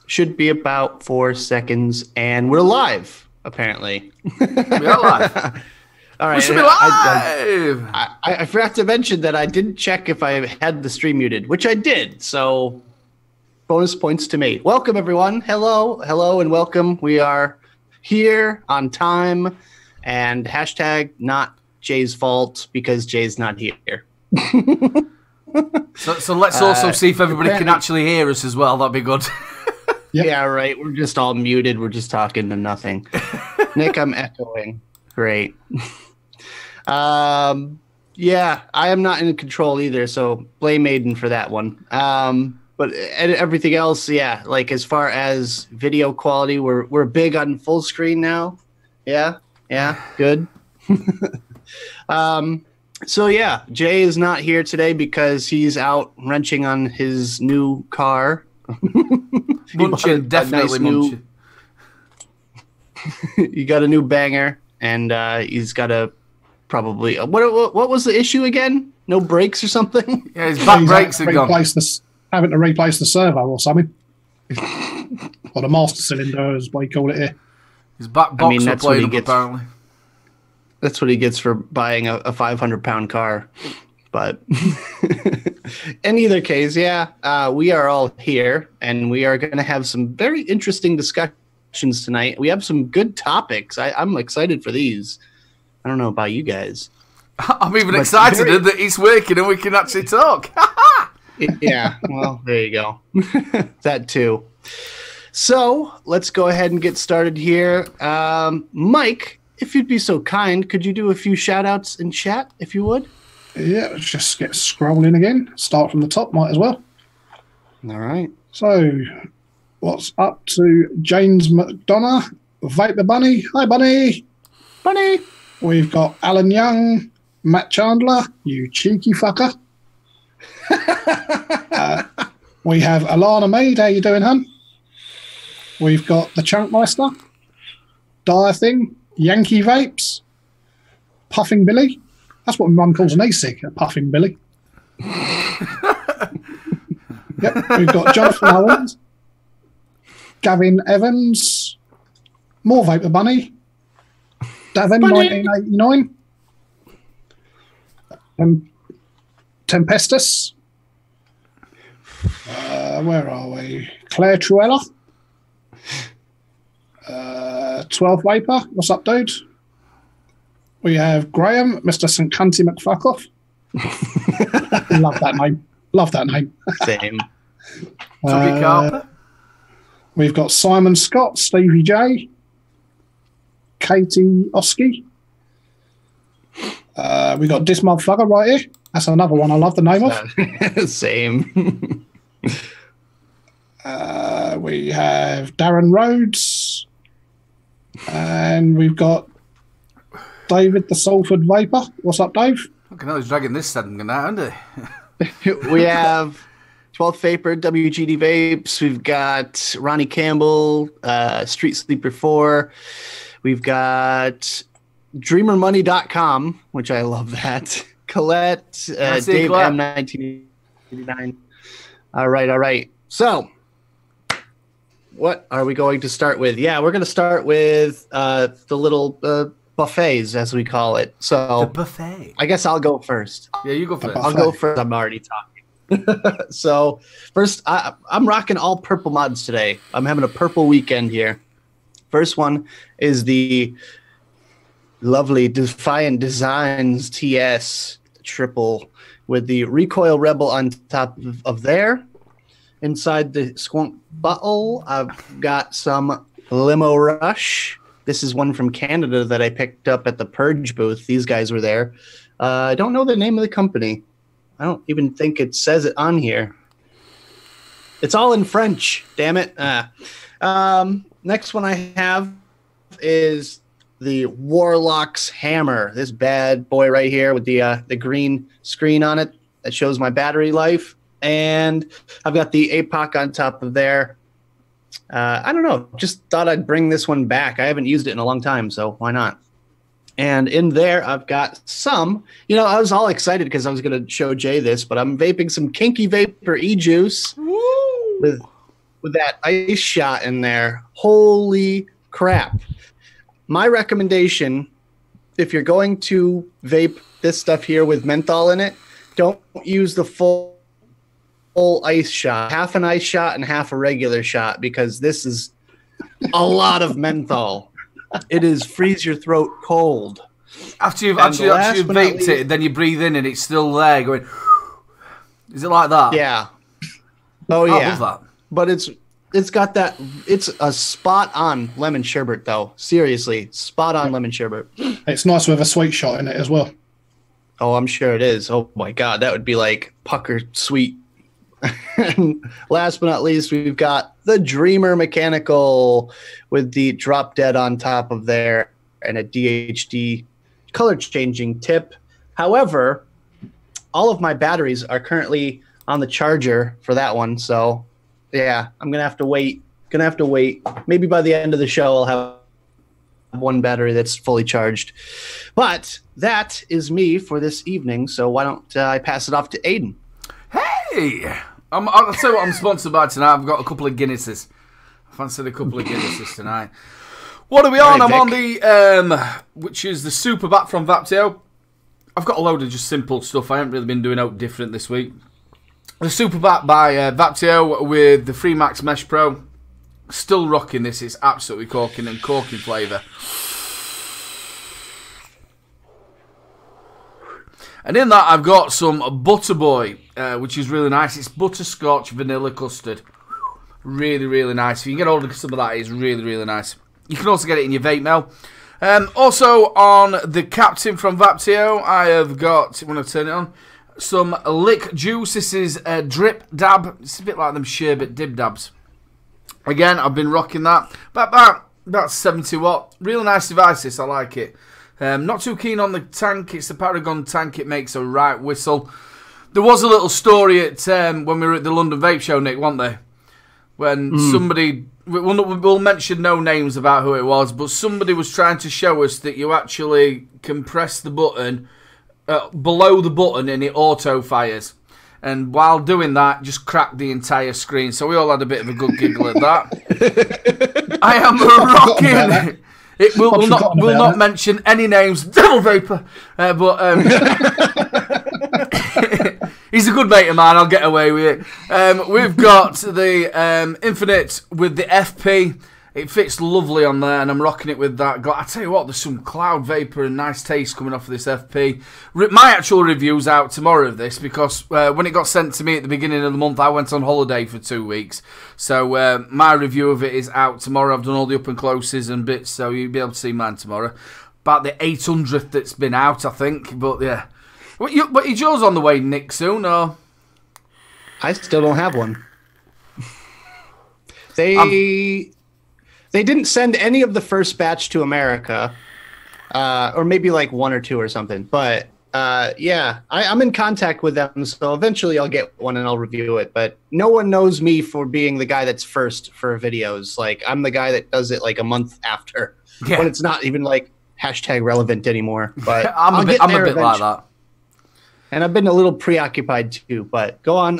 Should be about 4 seconds, and we're live, apparently. We are live. All right. We should be live. I forgot to mention that I didn't check if I had the stream muted, which I did. So bonus points to me. Welcome, everyone. Hello, and welcome. We are here on time, and hashtag not Jay's fault because Jay's not here. So let's also see if everybody can actually hear us as well. That'd be good. Yep. Yeah, right. We're just all muted. We're just talking to nothing. Nick, I'm echoing. Great. Yeah, I am not in control either, so blame Aiden for that one. But everything else, yeah, like as far as video quality, we're big on full screen now. Yeah, good. So yeah, Jay is not here today because he's out wrenching on his new car. Munching, definitely munching. You got a new banger, and he's got a probably what was the issue again? No brakes or something? Yeah, his back brakes are gone. Having to replace the servo or something. Or the master cylinder, is what you call it here. His back box are playing up, apparently. That's what he gets for buying a 500-pound car. But in either case, yeah, we are all here, and we are going to have some very interesting discussions tonight. We have some good topics. I'm excited for these. I don't know about you guys. I'm even excited that he's working and we can actually talk. Yeah, well, there you go. That too. So let's go ahead and get started here. Mike, if you'd be so kind, could you do a few shout-outs in chat, if you would? Yeah, let's just get scrolling again. Start from the top, might as well. All right. So, what's up to James McDonough, Vape the Bunny? Hi, Bunny. Bunny. We've got Alan Young, Matt Chandler, you cheeky fucker. We have Alana Mead. How you doing, hun? We've got the Chunkmeister, Dire Thing, Yankee Vapes, Puffing Billy. That's what my mum calls an e-cig, a Puffing Billy. Yep, we've got Jonathan Owens, Gavin Evans, more Vapor Bunny, Davin, Bunny. 1989, Tempestus. Where are we? Claire Truella. 12 Vapor. What's up, dude? We have Graham, Mr. St. Cunty McFuckoff. Love that name. Love that name. Same. We've got Simon Scott, Stevie J, Katie Oski. We got this motherfucker right here. That's another one I love the name of. Same. We have Darren Rhodes. And we've got David the Salford Vapor. What's up, Dave? Fucking hell, he's dragging this segment out, isn't he? We have 12th Vapor, WGD Vapes. We've got Ronnie Campbell, Street Sleeper 4. We've got DreamerMoney.com, which I love that. Colette, Dave Colette. M1989. All right. So, what are we going to start with? Yeah, we're going to start with the little buffets, as we call it. So, The buffet. I guess I'll go first. Yeah, you go first. I'll go first. I'm already talking. So, first, I'm rocking all purple mods today. I'm having a purple weekend here. First one is the lovely Defiant Designs TS triple with the Recoil Rebel on top of there. Inside the Squonk bottle, I've got some Limo Rush. This is one from Canada that I picked up at the Purge booth. These guys were there. I don't know the name of the company. I don't even think it says it on here. It's all in French, damn it. Next one I have is the Warlock's Hammer. This bad boy right here with the green screen on it that shows my battery life. And I've got the APOC on top of there. I don't know. Just thought I'd bring this one back. I haven't used it in a long time, so why not? And in there, I've got some. I was all excited because I was going to show Jay this, but I'm vaping some Kinky Vapor E-Juice with with that ice shot in there. Holy crap. My recommendation, if you're going to vape this stuff here with menthol in it, don't use the full ice shot. Half an ice shot and half a regular shot, because this is a lot of menthol. It is freeze your throat cold. After you've vaped it, then you breathe in and it's still there going... Is it like that? Yeah. Oh, yeah. I love that. But it's got that... It's a spot-on lemon sherbet, though. Seriously, spot-on lemon sherbet. It's nice with a sweet shot in it as well. Oh, I'm sure it is. Oh, my God. That would be like pucker sweet. And last but not least, we've got the Dreamer Mechanical with the drop dead on top of there and a DHD color changing tip. However, all of my batteries are currently on the charger for that one. So, yeah, I'm going to have to wait. Maybe by the end of the show, I'll have one battery that's fully charged. But that is me for this evening. So why don't I pass it off to Aiden? Hey! I'll tell you what I'm sponsored by tonight. I've got a couple of Guinnesses. I fancied a couple of Guinnesses tonight. What are we on? I'm on the, which is the Super Bat from Vapteo. I've got a load of just simple stuff. I haven't really been doing out different this week. The Super Bat by Vapteo with the Freemax Mesh Pro. Still rocking this. It's absolutely corking flavour. And in that, I've got some Butterboy, which is really nice. It's butterscotch vanilla custard. Really, really nice. If you can get hold of some of that, it's really, really nice. You can also get it in your vape mail. Also, on the Captain from Vapteo, I have got, when I turn it on, some Lick Juice. This is a Drip Dab. It's a bit like them Sherbet Dib Dabs. Again, I've been rocking that. About 70 watt. Really nice device, this. I like it. Not too keen on the tank. It's the Paragon tank. It makes a right whistle. There was a little story at when we were at the London Vape Show, Nick, wasn't there? When somebody, we'll mention no names about who it was, but somebody was trying to show us that you actually can press the button below the button and it auto fires. And while doing that, just cracked the entire screen. So we all had a bit of a good giggle at that. I am rocking. It will not mention any names. Devil Vapor. He's a good mate of mine. I'll get away with it. We've got the Infinite with the FP. It fits lovely on there, and I'm rocking it with that. I tell you what, there's some cloud vapor and nice taste coming off of this FP. My actual review's out tomorrow of this, because when it got sent to me at the beginning of the month, I went on holiday for 2 weeks. So my review of it is out tomorrow. I've done all the up and closes and bits, so you'll be able to see mine tomorrow. About the 800th that's been out, I think. But yeah. But is yours on the way, Nick, soon, or? I still don't have one. They didn't send any of the first batch to America, or maybe like 1 or 2 or something. But yeah, I'm in contact with them, so eventually I'll get one and I'll review it. But no one knows me for being the guy that's first for videos. Like, I'm the guy that does it like a month after, when it's not even like hashtag relevant anymore. But I'm a bit like that. And I've been a little preoccupied too. But go on.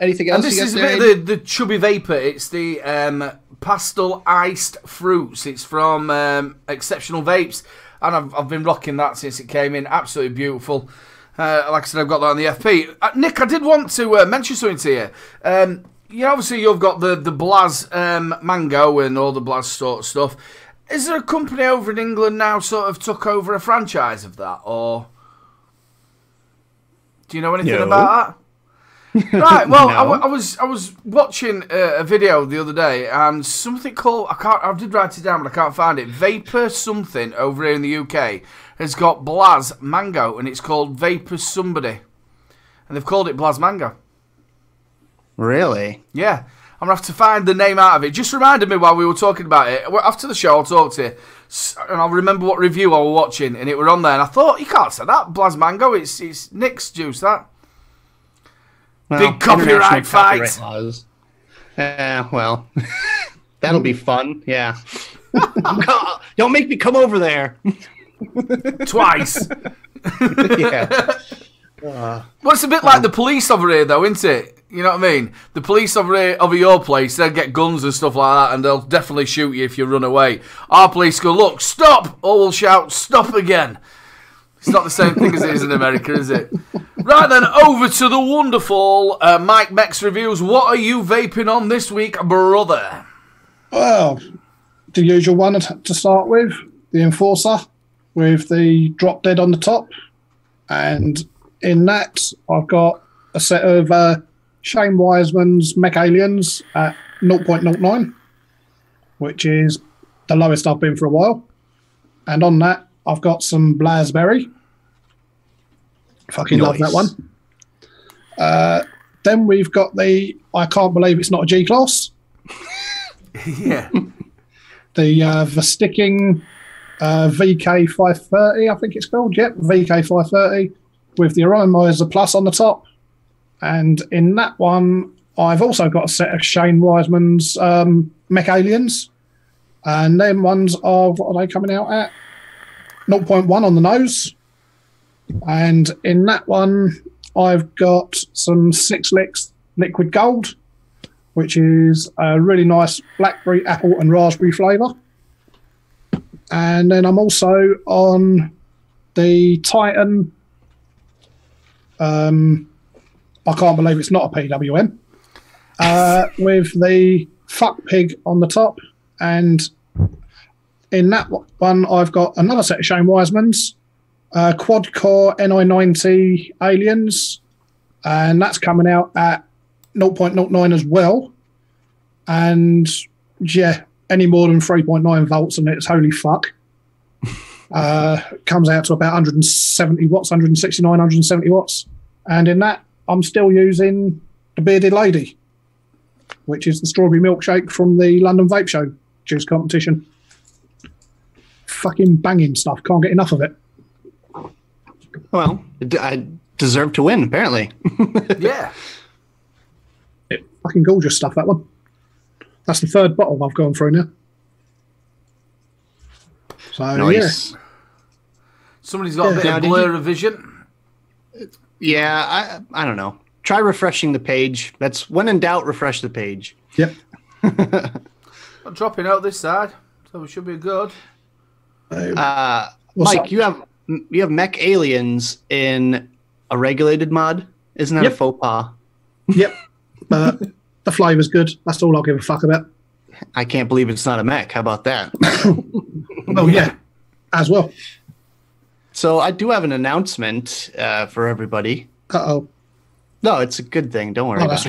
Anything else? And this is a bit of the chubby vapor. It's the pastel iced fruits. It's from Exceptional Vapes, and I've been rocking that since it came in. Absolutely beautiful. Like I said, I've got that on the FP. Nick, I did want to mention something to you. Obviously you've got the Blaz Mango and all the Blaz sort of stuff. Is there a company over in England now sort of took over a franchise of that, or do you know anything about that? Right, well, no. I was watching a video the other day, and something called, I did write it down, but I can't find it. Vapor something over here in the UK has got Blaz Mango, and it's called Vapor Somebody, and they've called it Blaz Mango. Really? Yeah, I'm gonna have to find the name out of it. Just reminded me while we were talking about it. After the show, I'll talk to you, and I'll remember what review I was watching, and it were on there, and I thought, you can't say that, Blaz Mango. It's Nick's juice, that. Well, big copyright fight. Laws. Well, that'll be fun. Yeah. Don't make me come over there. Twice. Yeah. Well, it's a bit like the police over here, though, isn't it? You know what I mean? The police over your place, they'll get guns and stuff like that, and they'll definitely shoot you if you run away. Our police go, look, stop! Or we'll shout, stop again. It's not the same thing as it is in America, is it? Right then, over to the wonderful Mike Mex Reviews. What are you vaping on this week, brother? Well, the usual one to start with, the Enforcer, with the drop dead on the top. And in that, I've got a set of Shane Wiseman's Mech Aliens at 0.09, which is the lowest I've been for a while. And on that, I've got some Blasberry. Fucking love that one. Then we've got the I can't believe it's not a G-Class. Yeah. The Vasticking VK530, I think it's called. Yep, VK530 with the Atomizer Plus on the top. And in that one, I've also got a set of Shane Wiseman's Mech Aliens. And them ones are, what are they coming out at? 0.1 on the nose. And in that one, I've got some 6 Licks Liquid Gold, which is a really nice blackberry, apple, and raspberry flavour. And then I'm also on the Titan. I can't believe it's not a PWM. With the Fuck Pig on the top. And in that one, I've got another set of Shane Wiseman's Quad Core NI90 Aliens. And that's coming out at 0.09 as well. And yeah, any more than 3.9 volts and it's holy fuck. Comes out to about 170 watts, 169, 170 watts. And in that, I'm still using the Bearded Lady, which is the strawberry milkshake from the London Vape Show juice competition. Fucking banging stuff. Can't get enough of it. Well, I deserve to win, apparently. Yeah. Fucking gorgeous stuff, that one. That's the 3rd bottle I've gone through now. So, nice. Yeah. Somebody's got a bit of blur of vision. Yeah, I don't know. Try refreshing the page. That's when in doubt, refresh the page. Yep. Not dropping out this side, so it should be good. Mike, up? you have Mech Aliens in a regulated mod. Isn't that a faux pas? Yep. But the flavour's good. That's all I'll give a fuck about. I can't believe it's not a mech. How about that? Oh, yeah. As well. So I do have an announcement for everybody. Uh-oh. No, it's a good thing. Don't worry about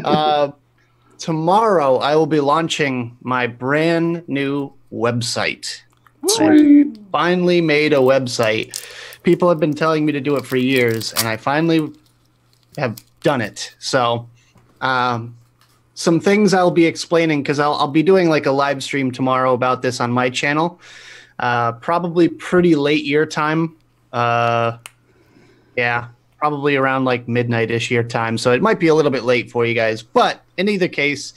it. Tomorrow, I will be launching my brand new website. I finally made a website. People have been telling me to do it for years, and I finally have done it. So some things I'll be explaining, because I'll be doing like a live stream tomorrow about this on my channel. Probably pretty late your time. Yeah, probably around like midnight-ish your time. So it might be a little bit late for you guys. But in either case,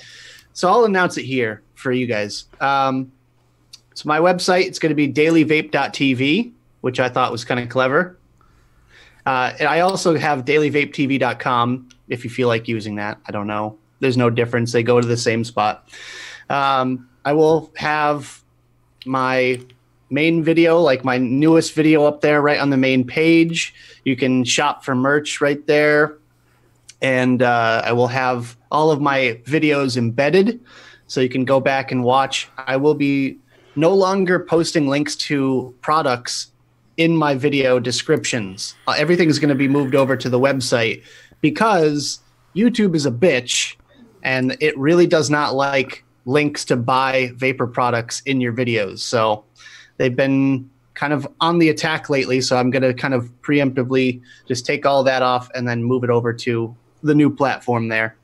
so I'll announce it here for you guys. So my website, it's going to be dailyvape.tv, which I thought was kind of clever. And I also have dailyvapetv.com if you feel like using that. I don't know. There's no difference. They go to the same spot. I will have my main video, like my newest video up there right on the main page. You can shop for merch right there. And I will have all of my videos embedded so you can go back and watch. I will be no longer posting links to products in my video descriptions. Everything is going to be moved over to the website because YouTube is a bitch and it really does not like links to buy vapor products in your videos. So they've been kind of on the attack lately. So I'm going to kind of preemptively just take all that off and then move it over to the new platform there.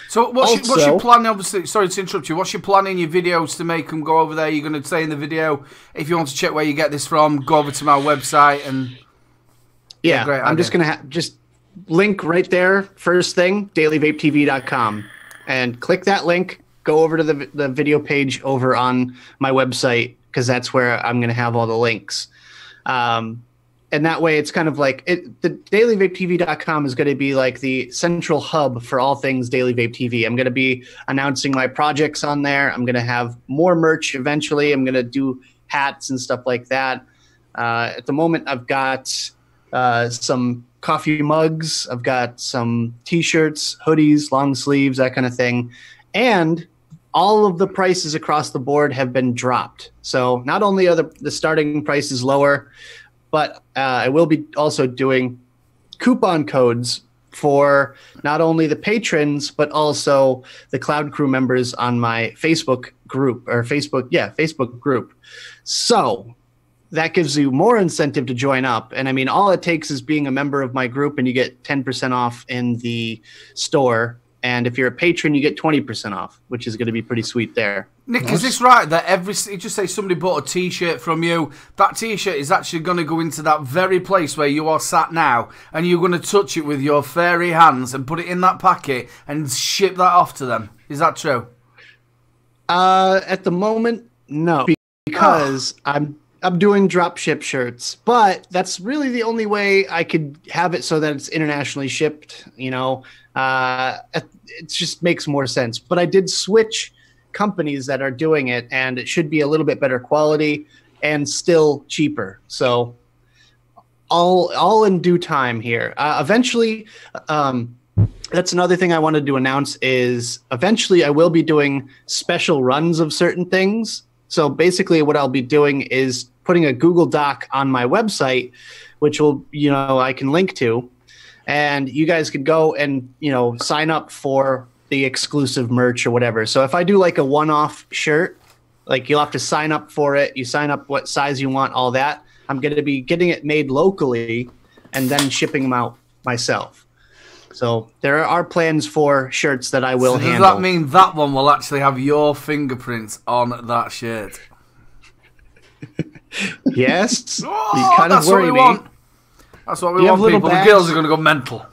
So what's your plan? Obviously, sorry to interrupt you. What's your plan in your videos to make them go over there? You're going to say in the video, if you want to check where you get this from, go over to my website and yeah, great I'm just going to just link right there. First thing, dailyvapetv.com, and click that link. Go over to the video page over on my website because that's where I'm going to have all the links. and that way it's kind of like the dailyvapetv.com is going to be like the central hub for all things Daily Vape TV. I'm going to be announcing my projects on there. I'm going to have more merch eventually. I'm going to do hats and stuff like that. At the moment, I've got some coffee mugs. I've got some T-shirts, hoodies, long sleeves, that kind of thing. And all of the prices across the board have been dropped. So not only are the starting prices lower, but I will be also doing coupon codes for not only the patrons, but also the Cloud Crew members on my Facebook group Facebook group. So that gives you more incentive to join up. And I mean, all it takes is being a member of my group and you get 10% off in the store. And if you're a patron, you get 20% off, which is going to be pretty sweet there. Nick, is this right that just say somebody bought a T-shirt from you, that T-shirt is actually going to go into that very place where you are sat now, and you're going to touch it with your fairy hands and put it in that packet and ship that off to them? Is that true? At the moment, no, because I'm doing drop ship shirts, but that's really the only way I could have it so that it's internationally shipped. You know, it just makes more sense. But I did switch companies that are doing it, and it should be a little bit better quality and still cheaper. So all in due time here. Eventually, that's another thing I wanted to announce is eventually I will be doing special runs of certain things. So basically what I'll be doing is putting a Google Doc on my website, which will, I can link to, and you guys could go and, sign up for the exclusive merch or whatever. So if I do like a one-off shirt, like you'll have to sign up for it. You sign up what size you want, all that. I'm going to be getting it made locally and then shipping them out myself. So there are plans for shirts that I will handle. Does that mean that one will actually have your fingerprints on that shirt? Yes. Oh, you kind of worry me. Want. That's what we want, people. The girls are going to go mental.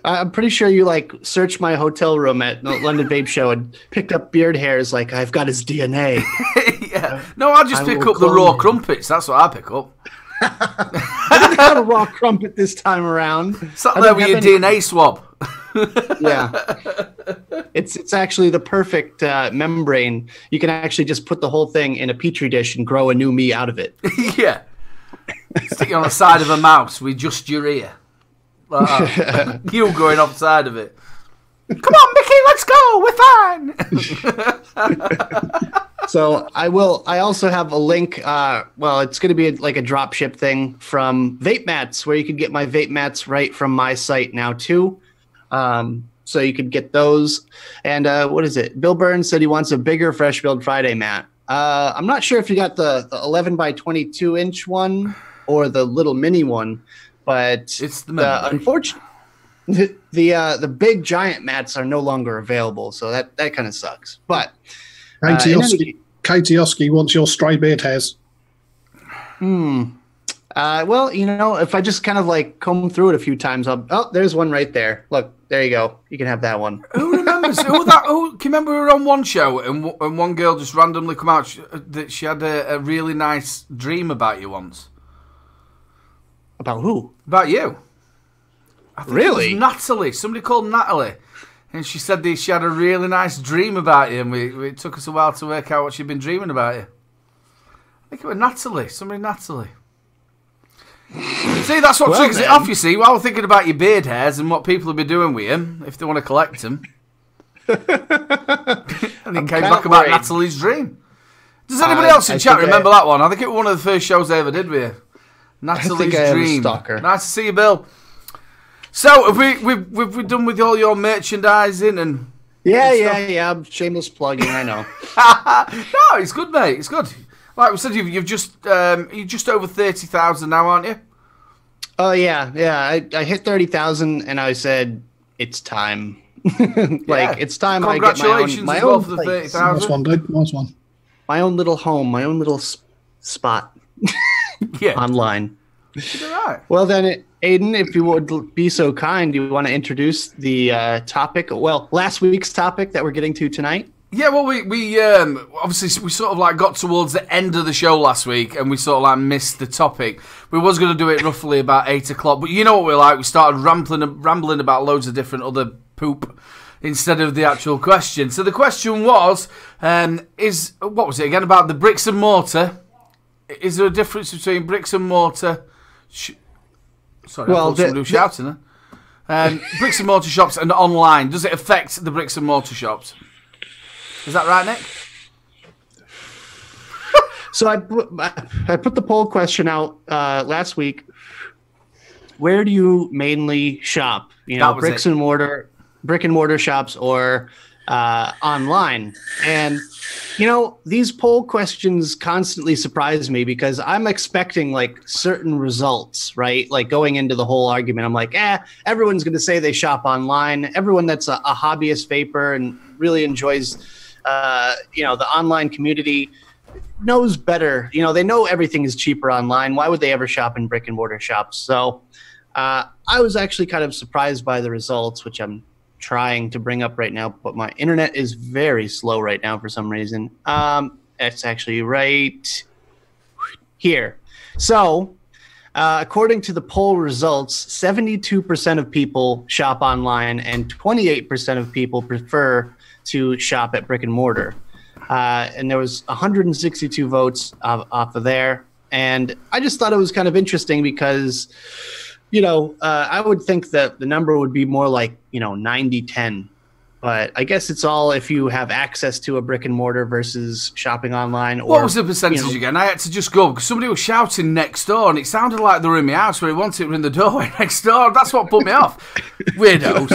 I'm pretty sure you searched my hotel room at the London Vape Show and picked up beard hairs. Like I've got his DNA. Yeah. No, I just pick up the raw crumpets. That's what I pick up. I didn't have a raw crumpet this time around. Sat there with your DNA swab. Yeah. It's actually the perfect membrane. You can actually just put the whole thing in a petri dish and grow a new me out of it. Yeah. Stick it on the side of a mouse with just your ear. You going offside of it. Come on, Mickey, let's go. We're fine. So I also have a link. It's going to be like a drop ship thing from Vape Mats, where you can get my Vape Mats right from my site now too. So you could get those. And what is it? Bill Burns said he wants a bigger Fresh Build Friday mat. I'm not sure if you got the 11 by 22 inch one or the little mini one, but it's unfortunately the big giant mats are no longer available. So that kind of sucks. But Katie Oski wants your stray beard hairs. Well, if I just kind of comb through it a few times, there's one right there. Look, there you go. You can have that one. Who remembers? Can you remember we were on one show and one girl just randomly come out that she had a really nice dream about you once? About who? About you. I think really? It was Natalie. Somebody called Natalie. And she said that she had a really nice dream about you, and it took us a while to work out what she'd been dreaming about you. I think it was Natalie. Somebody Natalie. See, that's what triggers it off, you see. While we're thinking about your beard hairs and what people will be doing with them, if they want to collect them. And it came back about Natalie's dream. Does anybody else in chat remember that one? I think it was one of the first shows I ever did with you. Natalie's dream. Nice to see you, Bill. So, have we done with all your merchandising and? Yeah. Shameless plugging. I know. No, it's good, mate. It's good. Like we said, you're just over 30,000 now, aren't you? Oh yeah. I hit 30,000, and I said it's time. It's time. Congratulations I get my own for the 30,000. Nice one, dude. Nice one. My own little home, my own little spot. Yeah. Online. You're right. Well then, Aiden, if you would be so kind, do you want to introduce the topic? Well, last week's topic that we're getting to tonight. Yeah, well, we obviously we sort of like got towards the end of the show last week, and we sort of like missed the topic. We was going to do it roughly about 8 o'clock, but you know what we're like. We started rambling about loads of different other poop instead of the actual question. So the question was, what was it again about the bricks and mortar? Is there a difference between bricks and mortar? Sorry, I thought somebody was shouting there. Bricks and mortar shops and online. Does it affect the bricks and mortar shops? Is that right, Nick? So I put the poll question out last week. Where do you mainly shop? You know, brick and mortar shops or online? And you know, these poll questions constantly surprise me because I'm expecting like certain results, right? Like going into the whole argument, I'm like, everyone's going to say they shop online. Everyone that's a hobbyist vapor and really enjoys the online community knows better. You know, they know everything is cheaper online. Why would they ever shop in brick and mortar shops? So I was actually kind of surprised by the results, which I'm trying to bring up right now, but my internet is very slow right now for some reason. It's actually right here. So according to the poll results, 72% of people shop online and 28% of people prefer to shop at brick and mortar. And there was 162 votes off of there. And I just thought it was kind of interesting because, you know, I would think that the number would be more like, 90-10. But I guess it's all if you have access to a brick and mortar versus shopping online. What was the percentage again? I had to just go because somebody was shouting next door and it sounded like they were in my house where he wanted it in the doorway next door. That's what put me off. Weirdos.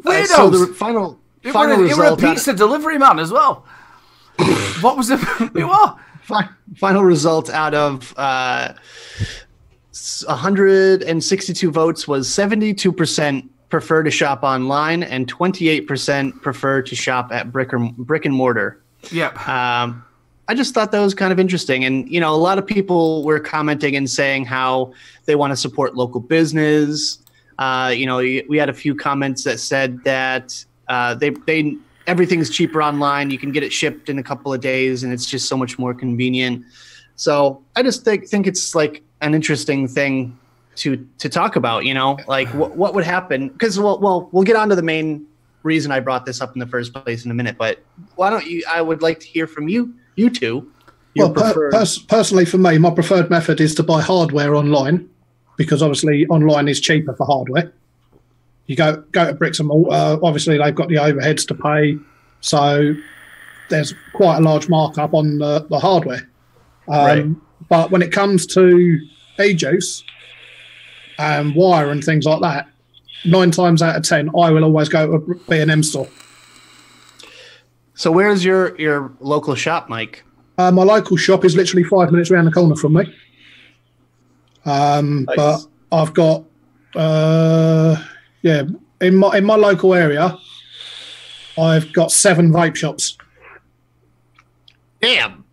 Weirdos. So the final result. You were a pizza delivery man as well. What was it? What? Final result out of 162 votes was 72% prefer to shop online and 28% prefer to shop at brick and mortar. Yep. I just thought that was kind of interesting. And, a lot of people were commenting and saying how they want to support local business. We had a few comments that said that they everything's cheaper online. You can get it shipped in a couple of days and it's just so much more convenient. So I just think it's like an interesting thing to talk about, like what would happen? Because we'll get on to the main reason I brought this up in the first place in a minute, but why don't you, I would like to hear from you two. Well, personally for me, my preferred method is to buy hardware online because obviously online is cheaper for hardware. You go to bricks and mortar, obviously they've got the overheads to pay, so there's quite a large markup on the hardware. Right. But when it comes to e-juice and wire and things like that, 9 times out of 10, I will always go to a B&M store. So where's your local shop, Mike? My local shop is literally 5 minutes around the corner from me. Nice. But I've got... in my local area, I've got 7 vape shops. Damn.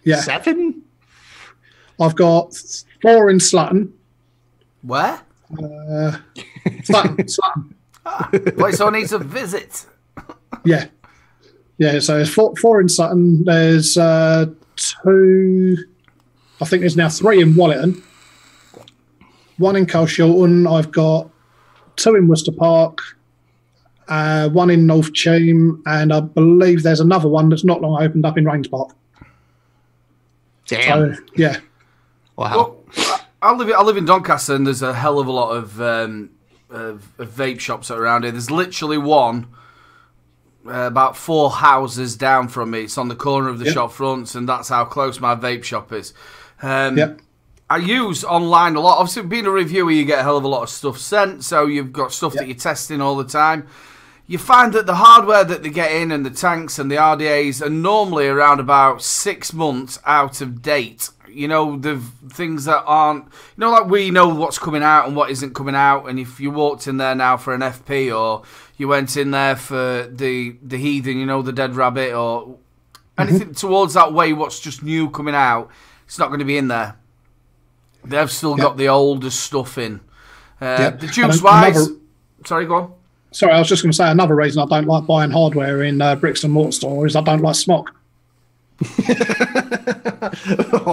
Yeah. 7? I've got 4 in Slutton. Where? Slutton. Place I need to visit. Yeah. Yeah, so there's 4 in Sutton. There's 2, I think there's now 3 in Wallerton. 1 in Carshalton. I've got 2 in Worcester Park, 1 in North Cheam, and I believe there's another one that's not long opened up in Rains Park. Damn. So, yeah. Wow. Well, I live in Doncaster, and there's a hell of a lot of vape shops around here. There's literally one about 4 houses down from me. It's on the corner of the shop fronts, and that's how close my vape shop is. I use online a lot. Obviously, being a reviewer, you get a hell of a lot of stuff sent, so you've got stuff that you're testing all the time. You find that the hardware that they get in and the tanks and the RDAs are normally around about 6 months out of date. The things that aren't... like we know what's coming out and what isn't coming out, and if you walked in there now for an FP or you went in there for the Heathen, the Dead Rabbit, or anything towards that way, what's just new coming out, it's not going to be in there. They've still got the older stuff in. The Juice Wise... Sorry, go on. Sorry, I was just going to say another reason I don't like buying hardware in bricks and mortar store is I don't like smock. You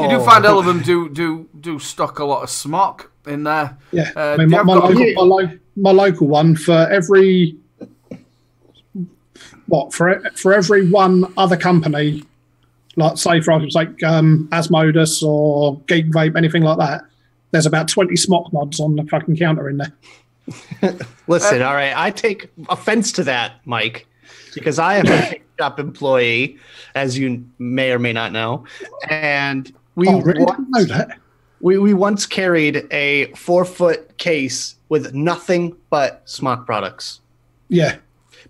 do find all of them do stock a lot of smock in there. Yeah, I mean, my local one for every for every one other company, like say for argument's sake, Asmodus or Geek Vape, anything like that. There's about 20 smock mods on the fucking counter in there. Listen, all right, I take offense to that, Mike, because I am a vape shop employee, as you may or may not know, and we really didn't know that. We once carried a 4-foot case with nothing but smock products. Yeah,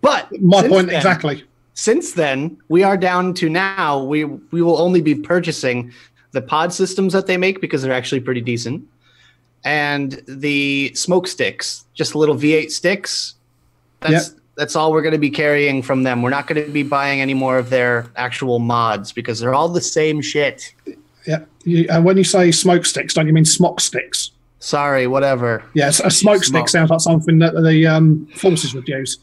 but my point exactly. Since then, we are down to now we will only be purchasing the pod systems that they make because they're actually pretty decent. And the smoke sticks, just little V8 sticks. That's all we're going to be carrying from them. We're not going to be buying any more of their actual mods because they're all the same shit. Yeah. And when you say smoke sticks, don't you mean smock sticks? Sorry, whatever. Yes, a smoke stick sounds like something that the forces would use.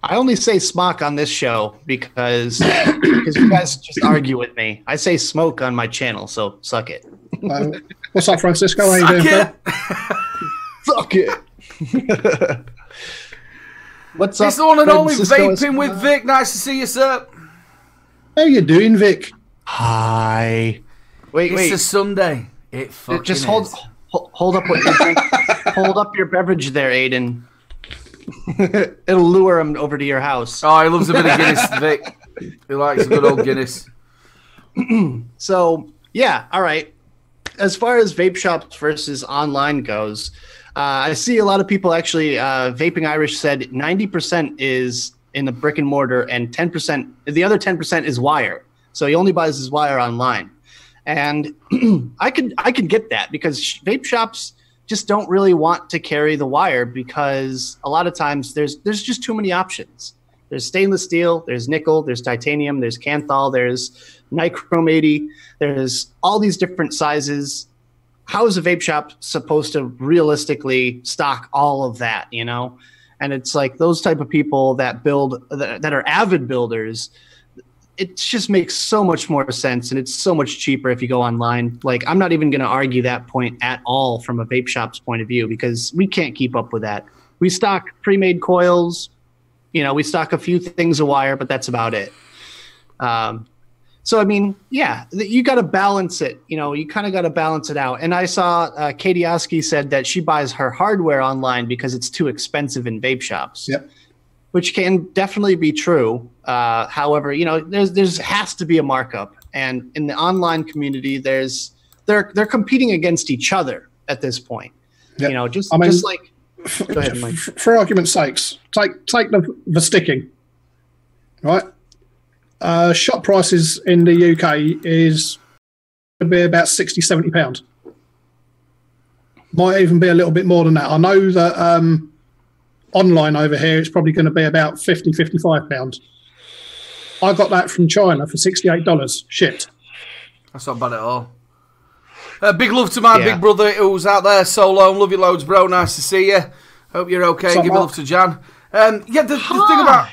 I only say smock on this show because you guys just argue with me. I say smoke on my channel, so suck it. What's up, Francisco? How you doing, Phil? Suck it. What's up? It's the one and only Francisco Vaping with Vic. Nice to see you, sir. How you doing, Vic? Hi. Wait. It's a Sunday. It fucking just is. hold up what you're drinking. Hold up your beverage there, Aiden. It'll lure him over to your house. Oh, he loves a bit of Guinness, Vic. He likes a good old Guinness. So, yeah, all right. As far as vape shops versus online goes, I see a lot of people actually, Vaping Irish said 90% is in the brick and mortar and 10%, the other 10% is wire. So he only buys his wire online. And I can get that because vape shops just don't really want to carry the wire because a lot of times there's just too many options. There's stainless steel, there's nickel, there's titanium, there's Kanthal, there's nichrome 80, there's all these different sizes. How is a vape shop supposed to realistically stock all of that, you know? And it's like those type of people that build, that are avid builders, it just makes so much more sense and it's so much cheaper if you go online. Like, I'm not even going to argue that point at all from a vape shop's point of view because we can't keep up with that. We stock pre-made coils, you know, we stock a few things of wire, but that's about it. So, I mean, yeah, you got to balance it. You know, you kind of got to balance it out. And I saw Katie Oski said that she buys her hardware online because it's too expensive in vape shops. Yep. Which can definitely be true. However, you know, there's has to be a markup. And in the online community, they're competing against each other at this point. Yep. You know, just like go ahead, Mike. For argument's sakes, take the sticking, right? Shop prices in the UK is going to be about £60-70. Might even be a little bit more than that. I know that online over here it's probably going to be about £50-55. I got that from China for $68. Shit. That's not bad at all. Big love to my big brother who's out there solo. Love you loads, bro. Nice to see you. Hope you're okay. Give me love to Jan. The thing about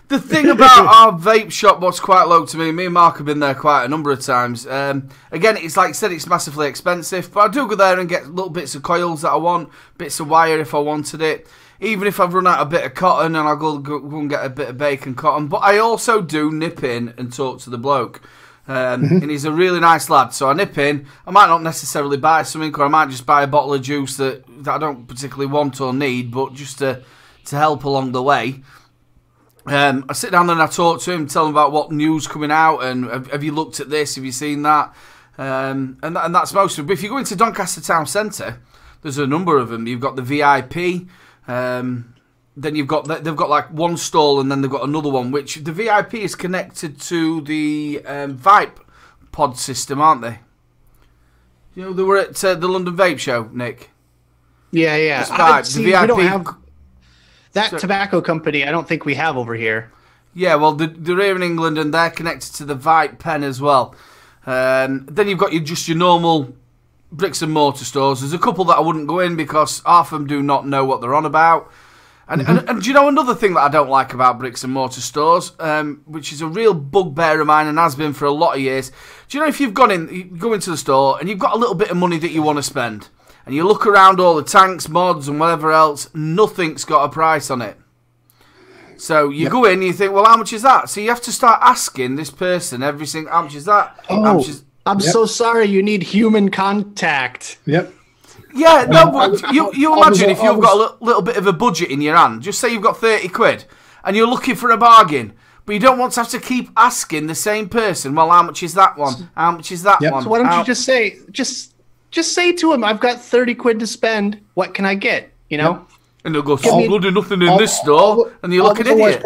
the thing about our vape shop, what's quite low to me and Mark have been there quite a number of times. Again, it's like I said, it's massively expensive, but I do go there and get little bits of coils that I want, bits of wire if I wanted it. Even if I've run out a bit of cotton and I'll go and get a bit of bacon cotton. But I also do nip in and talk to the bloke. And he's a really nice lad, so I nip in. I might not necessarily buy something, or I might just buy a bottle of juice that I don't particularly want or need, but just to help along the way. I sit down there and I talk to him, tell him about what news coming out, and have you looked at this, have you seen that? And that's most of it. But if you go into Doncaster Town Centre, there's a number of them. You've got the VIP, then they've got like one stall, and then they've got another one, which the VIP is connected to the Vape pod system, aren't they? You know, they were at the London Vape Show, Nick. Yeah. The VIP. We don't have that tobacco company. I don't think we have over here. Yeah, well, they're here in England, and they're connected to the Vape pen as well. Then you've got your normal bricks and mortar stores. There's a couple that I wouldn't go in because half of them do not know what they're on about. And do you know another thing that I don't like about bricks and mortar stores, which is a real bugbear of mine and has been for a lot of years? Do you know if you go into the store and you've got a little bit of money that you want to spend, and you look around all the tanks, mods, and whatever else, nothing's got a price on it. So you go in and you think, well, how much is that? So you have to start asking this person every single, how much is that? Oh, I'm so sorry. You need human contact. Yep. Yeah, no, but you imagine if you've got a little bit of a budget in your hand. Just say you've got 30 quid and you're looking for a bargain, but you don't want to have to keep asking the same person, well, how much is that one? How much is that one? So why don't you just say, just say to him, I've got 30 quid to spend. What can I get? You know? Yep. And they'll go, bloody nothing in this store. And you look an idiot.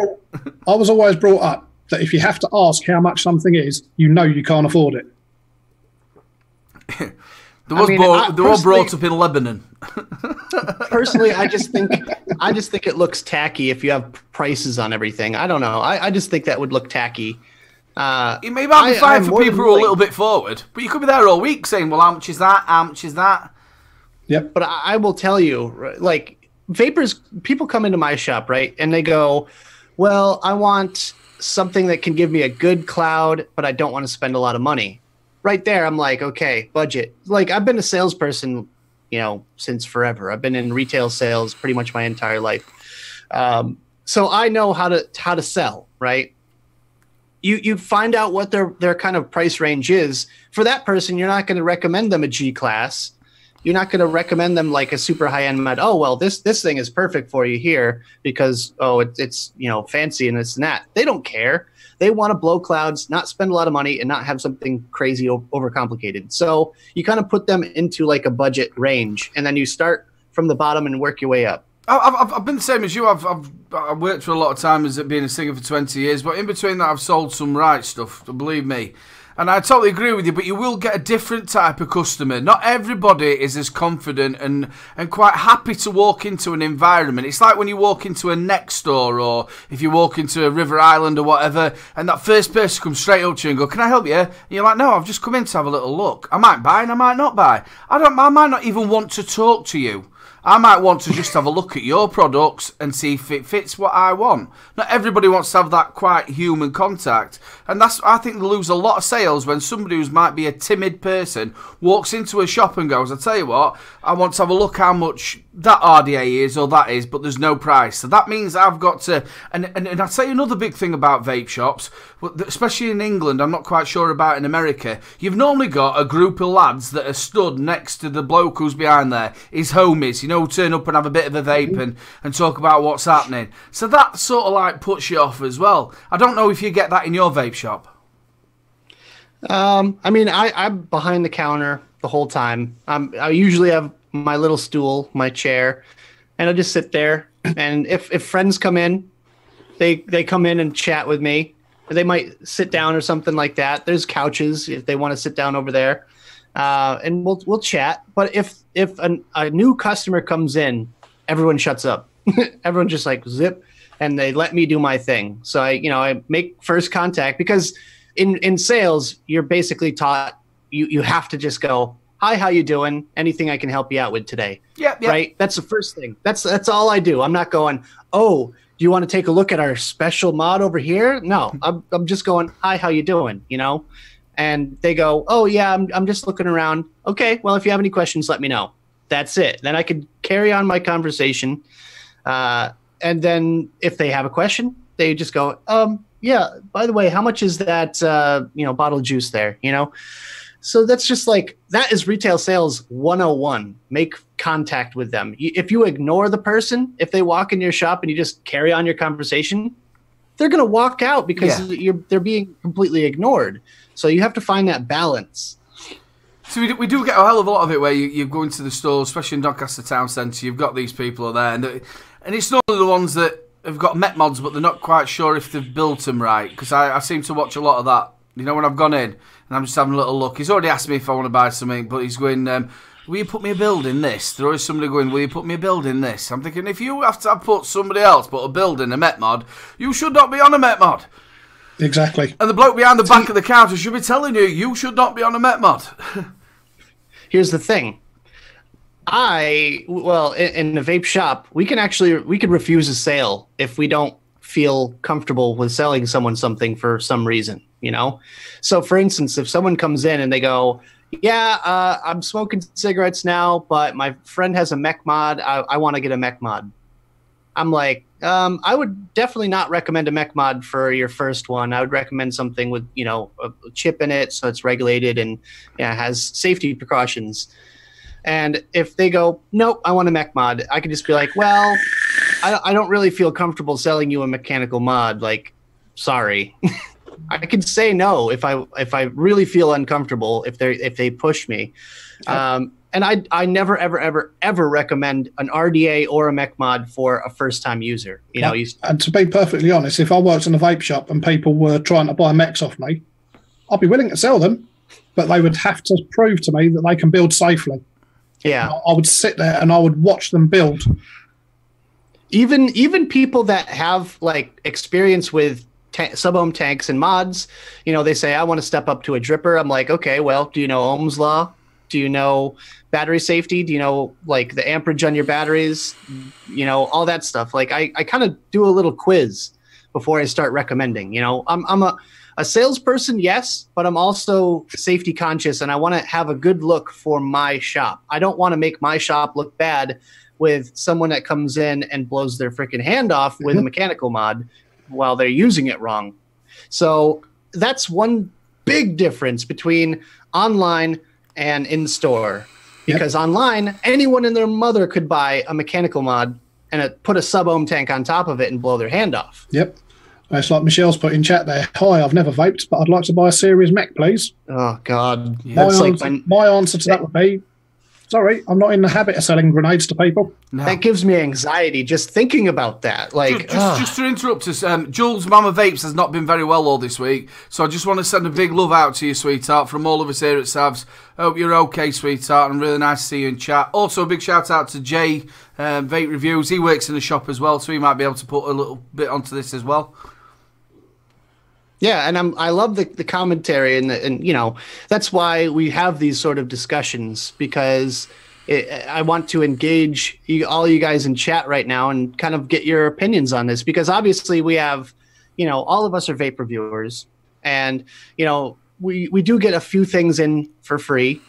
I was always brought up that if you have to ask how much something is, you know you can't afford it. They were brought up in Lebanon. Personally, I just think it looks tacky if you have prices on everything. I don't know. I just think that would look tacky. It may be fine for people who are a little bit forward, but you could be there all week saying, well, how much is that? How much is that? Yep. But I will tell you, like, vapors, people come into my shop, right? And they go, well, I want something that can give me a good cloud, but I don't want to spend a lot of money. Right there, I'm like, okay, budget. Like, I've been a salesperson, since forever. I've been in retail sales pretty much my entire life. So I know how to sell, right? You find out what their kind of price range is. For that person, you're not going to recommend them a G class. You're not going to recommend them like a super high-end med. Oh, well, this thing is perfect for you here because, it's fancy and this and that. They don't care. They want to blow clouds, not spend a lot of money, and not have something crazy overcomplicated. So you kind of put them into like a budget range, and then you start from the bottom and work your way up. I've been the same as you. I've worked for a lot of time as being a singer for 20 years, but in between that I've sold some right stuff, believe me. And I totally agree with you, but you will get a different type of customer. Not everybody is as confident and quite happy to walk into an environment. It's like when you walk into a next store or if you walk into a River Island or whatever, and that first person comes straight up to you and go, can I help you? And you're like, no, I've just come in to have a little look. I might buy and I might not buy. I might not even want to talk to you. I might want to just have a look at your products and see if it fits what I want. Not everybody wants to have that quite human contact. And I think they lose a lot of sales when somebody who might be a timid person walks into a shop and goes, I tell you what, I want to have a look how much that RDA is or that is, but there's no price. So that means I've got to... And I'll tell you another big thing about vape shops, especially in England, I'm not quite sure about in America. You've normally got a group of lads that are stood next to the bloke who's behind there, his homies, turn up and have a bit of a vape and talk about what's happening. So that sort of like puts you off as well. I don't know if you get that in your vape shop. I'm behind the counter the whole time. I usually have my little stool, my chair, and I just sit there. And if friends come in, they come in and chat with me. They might sit down or something like that. There's couches if they want to sit down over there. And we'll chat. But if a new customer comes in, everyone shuts up. Everyone just like zip, and they let me do my thing. So I make first contact because in sales you're basically taught you have to just go, hi, how you doing? Anything I can help you out with today? Yeah. Right. That's the first thing. That's all I do. I'm not going, oh, do you want to take a look at our special mod over here? No, I'm just going, hi, how you doing? And they go, oh, yeah, I'm just looking around. Okay, well, if you have any questions, let me know. That's it. Then I could carry on my conversation. And then if they have a question, they just go, yeah, by the way, how much is that, bottle of juice there, So that's just like, that is retail sales 101. Make contact with them. If you ignore the person, if they walk in your shop and you just carry on your conversation, they're going to walk out because they're being completely ignored. So you have to find that balance. So we do get a hell of a lot of it where you go into the store, especially in Doncaster Town Centre, you've got these people there, and it's not the ones that have got met mods, but they're not quite sure if they've built them right, because I seem to watch a lot of that. When I've gone in, and I'm just having a little look. He's already asked me if I want to buy something, but he's going, will you put me a build in this? There is somebody going, will you put me a build in this? I'm thinking, if you have to put somebody else put a build in a met mod, you should not be on a met mod. Exactly. And the bloke behind the back of the counter should be telling you, you should not be on a met mod. here's the thing. In the vape shop, we could refuse a sale if we don't feel comfortable with selling someone something for some reason, you know? So for instance, if someone comes in and they go, yeah, I'm smoking cigarettes now, but my friend has a mech mod. I want to get a mech mod. I'm like, I would definitely not recommend a mech mod for your first one. I would recommend something with, you know, a chip in it so it's regulated and has safety precautions. And if they go, nope, I want a mech mod, I could just be like, well, I don't really feel comfortable selling you a mechanical mod. Like, sorry. I could say no if I really feel uncomfortable if they push me. And I never ever recommend an RDA or a mech mod for a first time user. You know, and to be perfectly honest, if I worked in a vape shop and people were trying to buy mechs off me, I'd be willing to sell them, but they would have to prove to me that they can build safely. Yeah, I would sit there and I would watch them build. Even people that have like experience with sub-ohm tanks and mods, you know, they say, I want to step up to a dripper. I'm like, okay, well, do you know Ohm's law? Do you know battery safety? Do you know like the amperage on your batteries? You know, all that stuff. Like I kind of do a little quiz before I start recommending. You know, I'm a salesperson, yes, but I'm also safety conscious and I want to have a good look for my shop. I don't want to make my shop look bad with someone that comes in and blows their freaking hand off with a mechanical mod while they're using it wrong. So that's one big difference between online and in store, because online, anyone and their mother could buy a mechanical mod and put a sub-ohm tank on top of it and blow their hand off. Yep. It's like Michelle's put in chat there. Hi, I've never vaped, but I'd like to buy a series mech, please. Oh, God. Yeah. My answer to that would be, sorry, I'm not in the habit of selling grenades to people. No. That gives me anxiety just thinking about that. Like, just to interrupt us, Jules Mama Vapes has not been very well all this week, so I just want to send a big love out to you, sweetheart, from all of us here at Savs. Hope you're okay, sweetheart, and really nice to see you in chat. Also, a big shout out to Jay, Vape Reviews. He works in the shop as well, so he might be able to put a little bit onto this as well. Yeah, and I love the commentary, and you know, that's why we have these sort of discussions, because I want to engage all you guys in chat right now and kind of get your opinions on this, because obviously we have, you know, all of us are vape reviewers, and you know, we do get a few things in for free,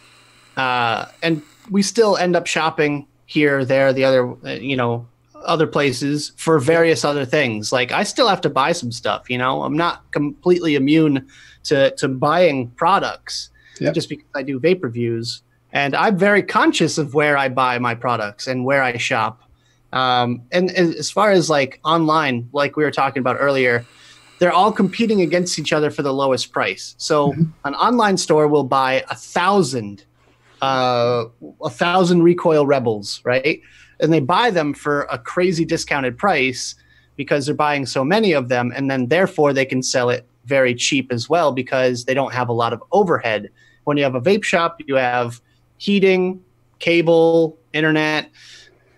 and we still end up shopping here, there, the other, you know, other places for various other things. Like I still have to buy some stuff, you know. I'm not completely immune to buying products just because I do vape reviews, and I'm very conscious of where I buy my products and where I shop. And as far as like online, like we were talking about earlier, they're all competing against each other for the lowest price. So an online store will buy 1,000 recoil rebels, right? And they buy them for a crazy discounted price because they're buying so many of them, and then therefore they can sell it very cheap as well because they don't have a lot of overhead. When you have a vape shop, you have heating, cable, internet,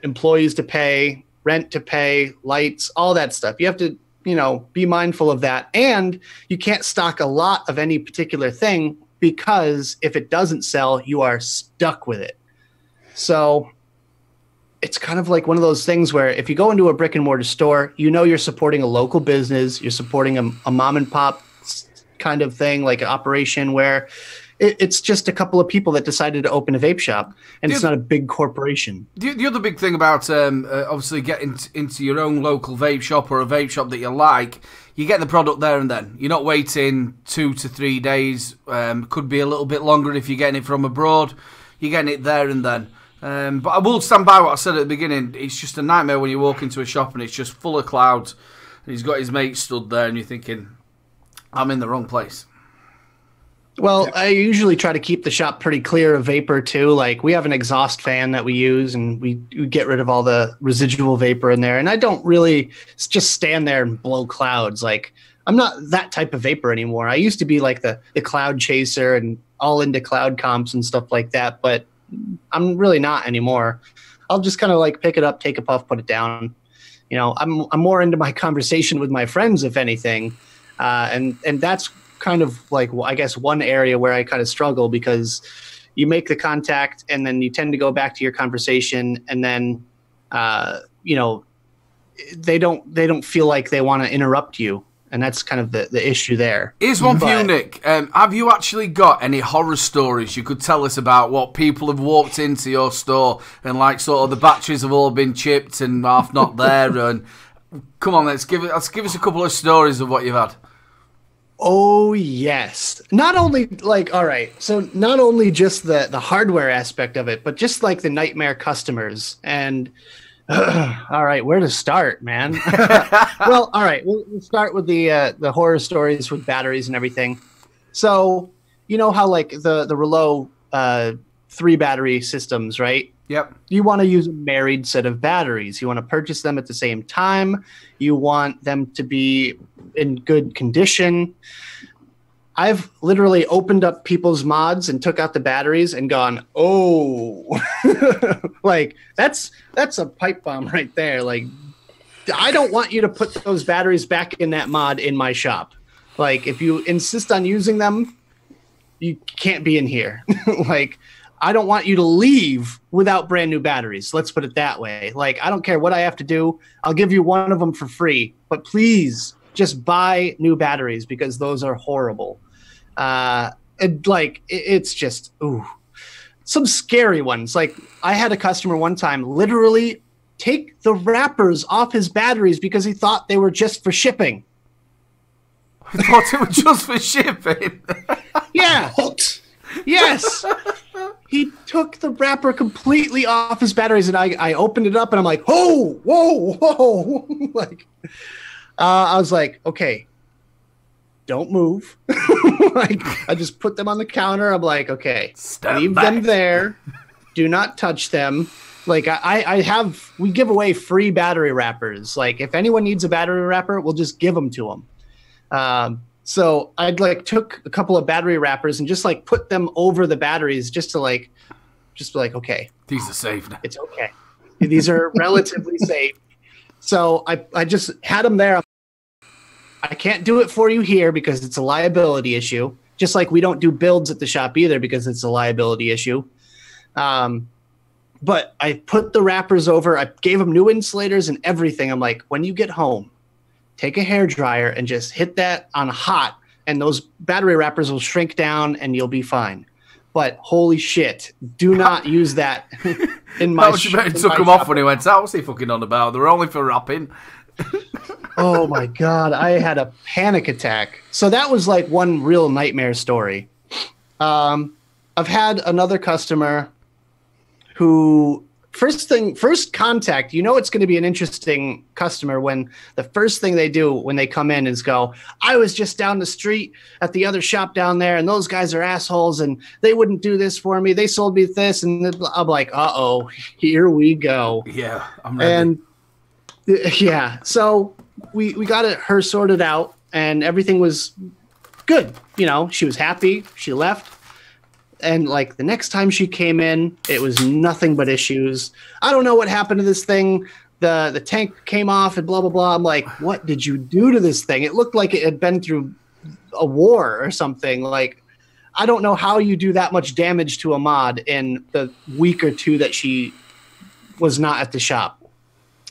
employees to pay, rent to pay, lights, all that stuff. You have to, you know, be mindful of that. And you can't stock a lot of any particular thing because if it doesn't sell, you are stuck with it. So it's kind of like one of those things where if you go into a brick and mortar store, you know you're supporting a local business, you're supporting a mom and pop kind of thing, like an operation where it's just a couple of people that decided to open a vape shop, and it's not a big corporation. The other big thing about obviously getting into your own local vape shop or a vape shop that you like, you get the product there and then. You're not waiting 2 to 3 days. Could be a little bit longer if you're getting it from abroad. You're getting it there and then. But I will stand by what I said at the beginning. It's just a nightmare when you walk into a shop and it's just full of clouds, and he's got his mate stood there, and you're thinking, I'm in the wrong place. Well, I usually try to keep the shop pretty clear of vapor too. Like we have an exhaust fan that we use, and we get rid of all the residual vapor in there. And I don't really just stand there and blow clouds. Like I'm not that type of vapor anymore. I used to be like the cloud chaser and all into cloud comps and stuff like that, but I'm really not anymore. I'll just kind of like pick it up, take a puff, put it down. You know, I'm more into my conversation with my friends, if anything. And that's kind of like, I guess, one area where I kind of struggle because, you make the contact, and then you tend to go back to your conversation, and then you know, they don't feel like they want to interrupt you, and that's kind of the issue there. Here's one for you, Nick. Have you actually got any horror stories you could tell us about what people have walked into your store and like sort of the batteries have all been chipped and half not there? And come on, let's give us a couple of stories of what you've had. Oh yes. Not only like, all right, so not only just the hardware aspect of it, but just like the nightmare customers. And all right, where to start, man? Well, all right, we'll start with the horror stories with batteries and everything. So you know how like the Relo 3 battery systems, right? Yep. You want to use a married set of batteries. You want to purchase them at the same time. You want them to be in good condition. I've literally opened up people's mods and took out the batteries and gone, oh, like that's a pipe bomb right there. Like, I don't want you to put those batteries back in that mod in my shop. Like, if you insist on using them, you can't be in here. Like, I don't want you to leave without brand new batteries. Let's put it that way. Like, I don't care what I have to do. I'll give you one of them for free, but please just buy new batteries because those are horrible. It's just, ooh, some scary ones. Like, I had a customer one time literally take the wrappers off his batteries because he thought they were just for shipping. I thought it was just for shipping. Yeah. What? Yes. He took the wrapper completely off his batteries, and I opened it up, and I'm like, oh, whoa, whoa. Like, I was like, okay, don't move. Like, I just put them on the counter. I'm like, okay, leave them there. Do not touch them. Like, we give away free battery wrappers. Like, if anyone needs a battery wrapper, we'll just give them to them. So I'd like took a couple of battery wrappers and just like put them over the batteries just be like, okay, these are safe now. It's okay. These are relatively safe. So I just had them there. I can't do it for you here because it's a liability issue. Just like we don't do builds at the shop either because it's a liability issue. But I put the wrappers over. I gave them new insulators and everything. I'm like, when you get home, take a hairdryer and just hit that on hot, and those battery wrappers will shrink down and you'll be fine. But holy shit, do not use that in my shop. He took them off when he went out. What's he fucking on about? They're only for wrapping. Oh my God, I had a panic attack. So that was like one real nightmare story. I've had another customer who... First contact, you know it's going to be an interesting customer when the first thing they do when they come in is go, I was just down the street at the other shop down there, and those guys are assholes, and they wouldn't do this for me. They sold me this, and I'm like, uh-oh, here we go. Yeah, I'm ready. And yeah, so we got her sorted out, and everything was good. You know, she was happy. She left. And like the next time she came in, it was nothing but issues. I don't know what happened to this thing. The tank came off and blah, blah, blah. I'm like, what did you do to this thing? It looked like it had been through a war or something. Like, I don't know how you do that much damage to a mod in the week or two that she was not at the shop.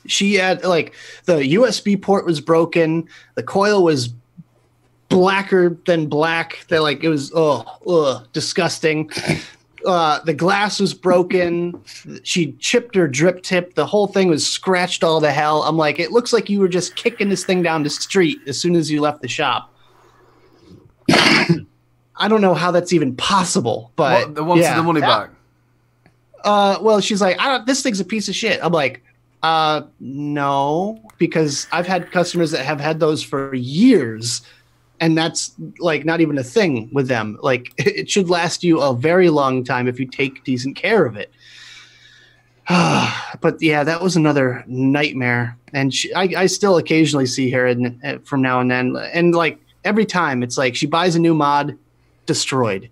She had like the USB port was broken. The coil was blacker than black. They're like, it was disgusting. The glass was broken. She chipped her drip tip. The whole thing was scratched all to hell. I'm like, it looks like you were just kicking this thing down the street as soon as you left the shop. I don't know how that's even possible, but they wanted the money back. Well, she's like, this thing's a piece of shit. I'm like, no, because I've had customers that have had those for years. And that's like not even a thing with them. Like, it should last you a very long time if you take decent care of it. But yeah, that was another nightmare. And I still occasionally see her from now and then. And like every time it's like she buys a new mod, destroyed.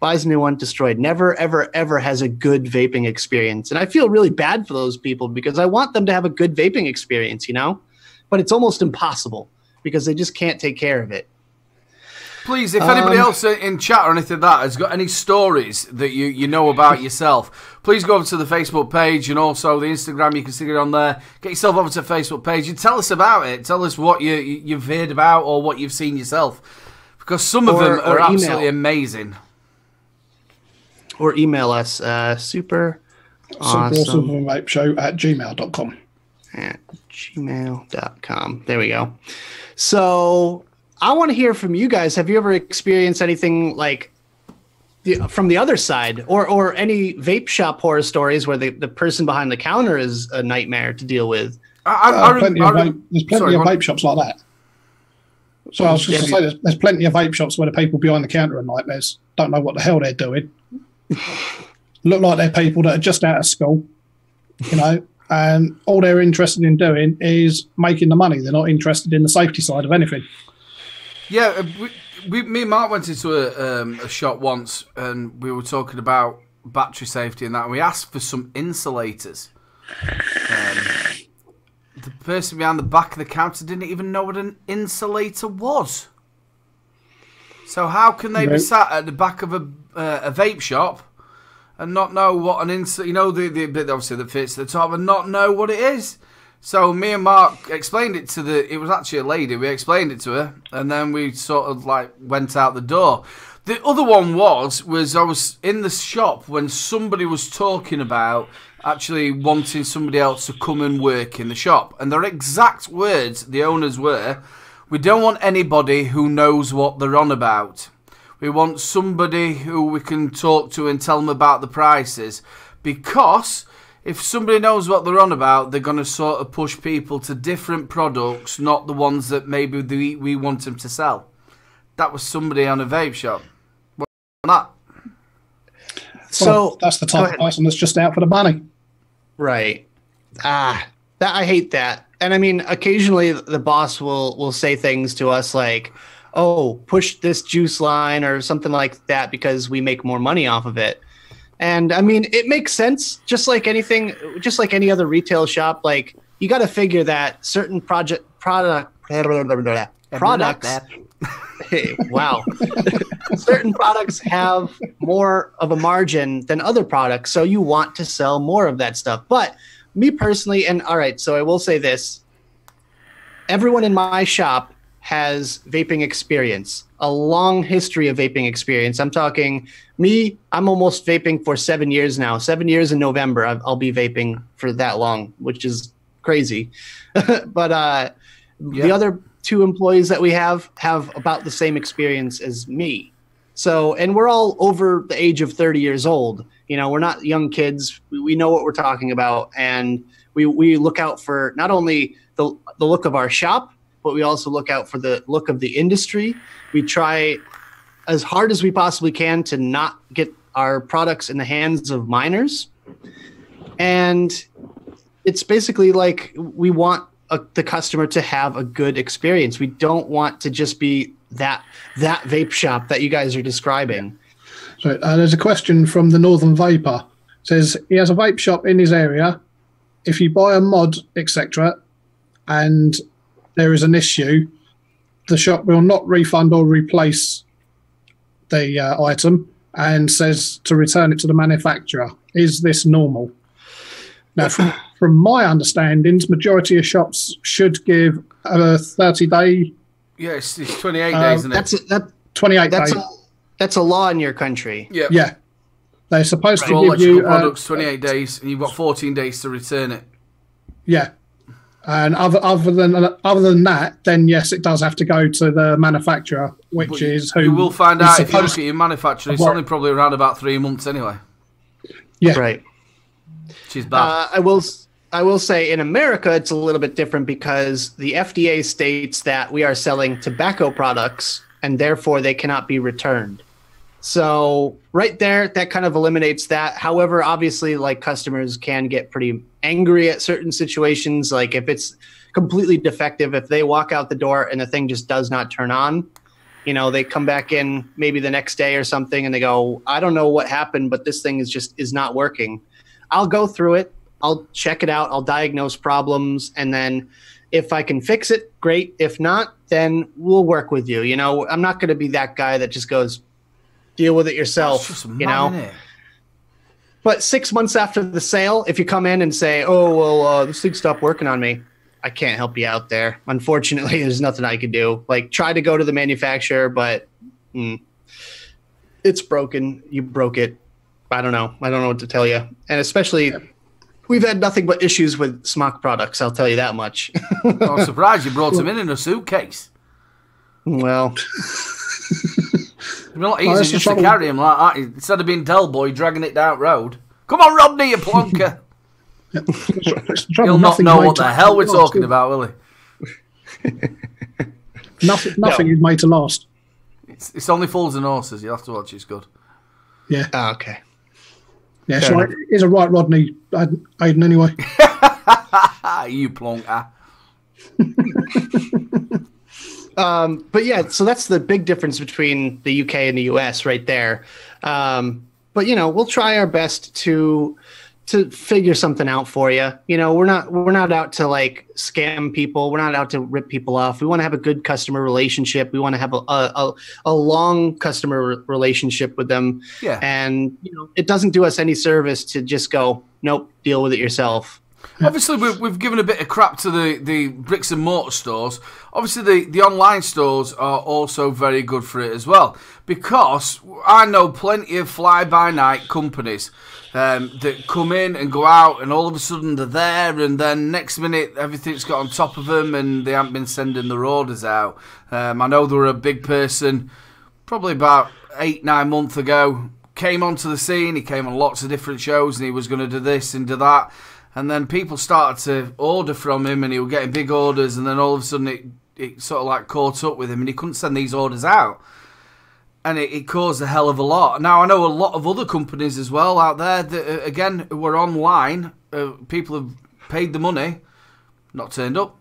Buys a new one, destroyed. Never, ever, ever has a good vaping experience. And I feel really bad for those people because I want them to have a good vaping experience, you know? But it's almost impossible because they just can't take care of it. Please, if anybody else in chat or anything like that has got any stories that you know about yourself, please go over to the Facebook page and also the Instagram. You can stick it on there. Get yourself over to the Facebook page and tell us about it. Tell us what you've heard about or what you've seen yourself. Because some of them are absolutely amazing. Or email us, super awesome vape show at gmail.com. At gmail.com. There we go. So I want to hear from you guys. Have you ever experienced anything like from the other side, or any vape shop horror stories where the person behind the counter is a nightmare to deal with? There's plenty of vape shops like that. So I was just going to say, there's plenty of vape shops where the people behind the counter are nightmares. Don't know what the hell they're doing. Look like they're people that are just out of school, you know, and all they're interested in doing is making the money. They're not interested in the safety side of anything. Yeah, me and Mark went into a shop once and we were talking about battery safety and that. And we asked for some insulators. The person behind the back of the counter didn't even know what an insulator was. So how can they be sat at the back of a vape shop and not know what an insulator, you know, the bit obviously that fits at the top, and not know what it is? So me and Mark explained it to it was actually a lady, we explained it to her, and then we sort of like went out the door. The other one was I was in the shop when somebody was talking about actually wanting somebody else to come and work in the shop. And their exact words, the owners were, we don't want anybody who knows what they're on about. We want somebody who we can talk to and tell them about the prices. Because if somebody knows what they're on about, they're going to sort of push people to different products, not the ones that maybe we want them to sell. That was somebody on a vape shop. What that? So that's the type of person that's just out for the money. Right. That I hate that. And I mean, occasionally the boss will say things to us like, oh, push this juice line or something like that because we make more money off of it. And I mean, it makes sense. Just like anything, just like any other retail shop, like you got to figure that certain products. Hey, wow. Certain products have more of a margin than other products, so you want to sell more of that stuff. But me personally, and all right, so I will say this. Everyone in my shop has vaping experience, a long history of vaping experience. I'm talking me, I'm almost vaping for 7 years now. 7 years in November, I'll be vaping for that long, which is crazy. But the other two employees that we have about the same experience as me. So, and we're all over the age of 30 years old. You know, we're not young kids. We know what we're talking about. And we look out for not only the look of our shop, but we also look out for the look of the industry. We try as hard as we possibly can to not get our products in the hands of minors. And it's basically like we want the customer to have a good experience. We don't want to just be that vape shop that you guys are describing. So there's a question from the Northern Vapor. It says he has a vape shop in his area. If you buy a mod, etc., and there is an issue, the shop will not refund or replace the item and says to return it to the manufacturer. Is this normal? Now, from my understandings, majority of shops should give a 30-day. Yes, it's 28 days, isn't it? 28 days. That's a law in your country. Yeah. Yeah. They're supposed to give you products 28 days, and you've got 14 days to return it. Yeah. And other than that, then yes, it does have to go to the manufacturer, which is who you will find out if you look at your manufacturer. It's only probably around about 3 months anyway. Yeah. Right. She's bad. I will say in America it's a little bit different because the FDA states that we are selling tobacco products and therefore they cannot be returned. So right there, that kind of eliminates that. However, obviously, like customers can get pretty angry at certain situations. Like if it's completely defective, if they walk out the door and the thing just does not turn on, you know, they come back in maybe the next day or something and they go, I don't know what happened, but this thing is not working. I'll go through it. I'll check it out. I'll diagnose problems. And then If I can fix it, great. If not, then we'll work with you. You know, I'm not going to be that guy that just goes, deal with it yourself. That's just you mad, know. innit? But 6 months after the sale, if you come in and say, "Oh well, this thing stopped working on me," I can't help you out there. Unfortunately, there's nothing I can do. Like, try to go to the manufacturer, but it's broken. You broke it. I don't know. I don't know what to tell you. And especially, we've had nothing but issues with Smock products. I'll tell you that much. I'm surprised you brought them in a suitcase. Well, It'd be a lot easier just to carry him like that instead of being Del Boy dragging it down road. Come on, Rodney, you plonker. He'll not know what the hell we're talking about, will he? Nothing is made to last. It's only Fools and Horses. You'll have to watch. It's good. Yeah. oh, okay. Yeah, so it is a right Rodney, Aiden, anyway. You plonker. But yeah, so that's the big difference between the UK and the US right there. But you know, we'll try our best to figure something out for you. You know, we're not out to like scam people. We're not out to rip people off. We want to have a good customer relationship. We want to have a long customer relationship with them. Yeah. And you know, it doesn't do us any service to just go, nope, deal with it yourself. Obviously, we've given a bit of crap to the bricks and mortar stores. Obviously, the online stores are also very good for it as well, because I know plenty of fly-by-night companies that come in and go out, and all of a sudden they're there, and then next minute everything's got on top of them, and they haven't been sending their orders out. I know there were a big person, probably about 8-9 months ago, came onto the scene. He came on lots of different shows, and he was going to do this and do that. And then people started to order from him, and he was getting big orders, and then all of a sudden it sort of like caught up with him, and he couldn't send these orders out. And it caused a hell of a lot. Now, I know a lot of other companies as well out there that, again, were online. People have paid the money, not turned up.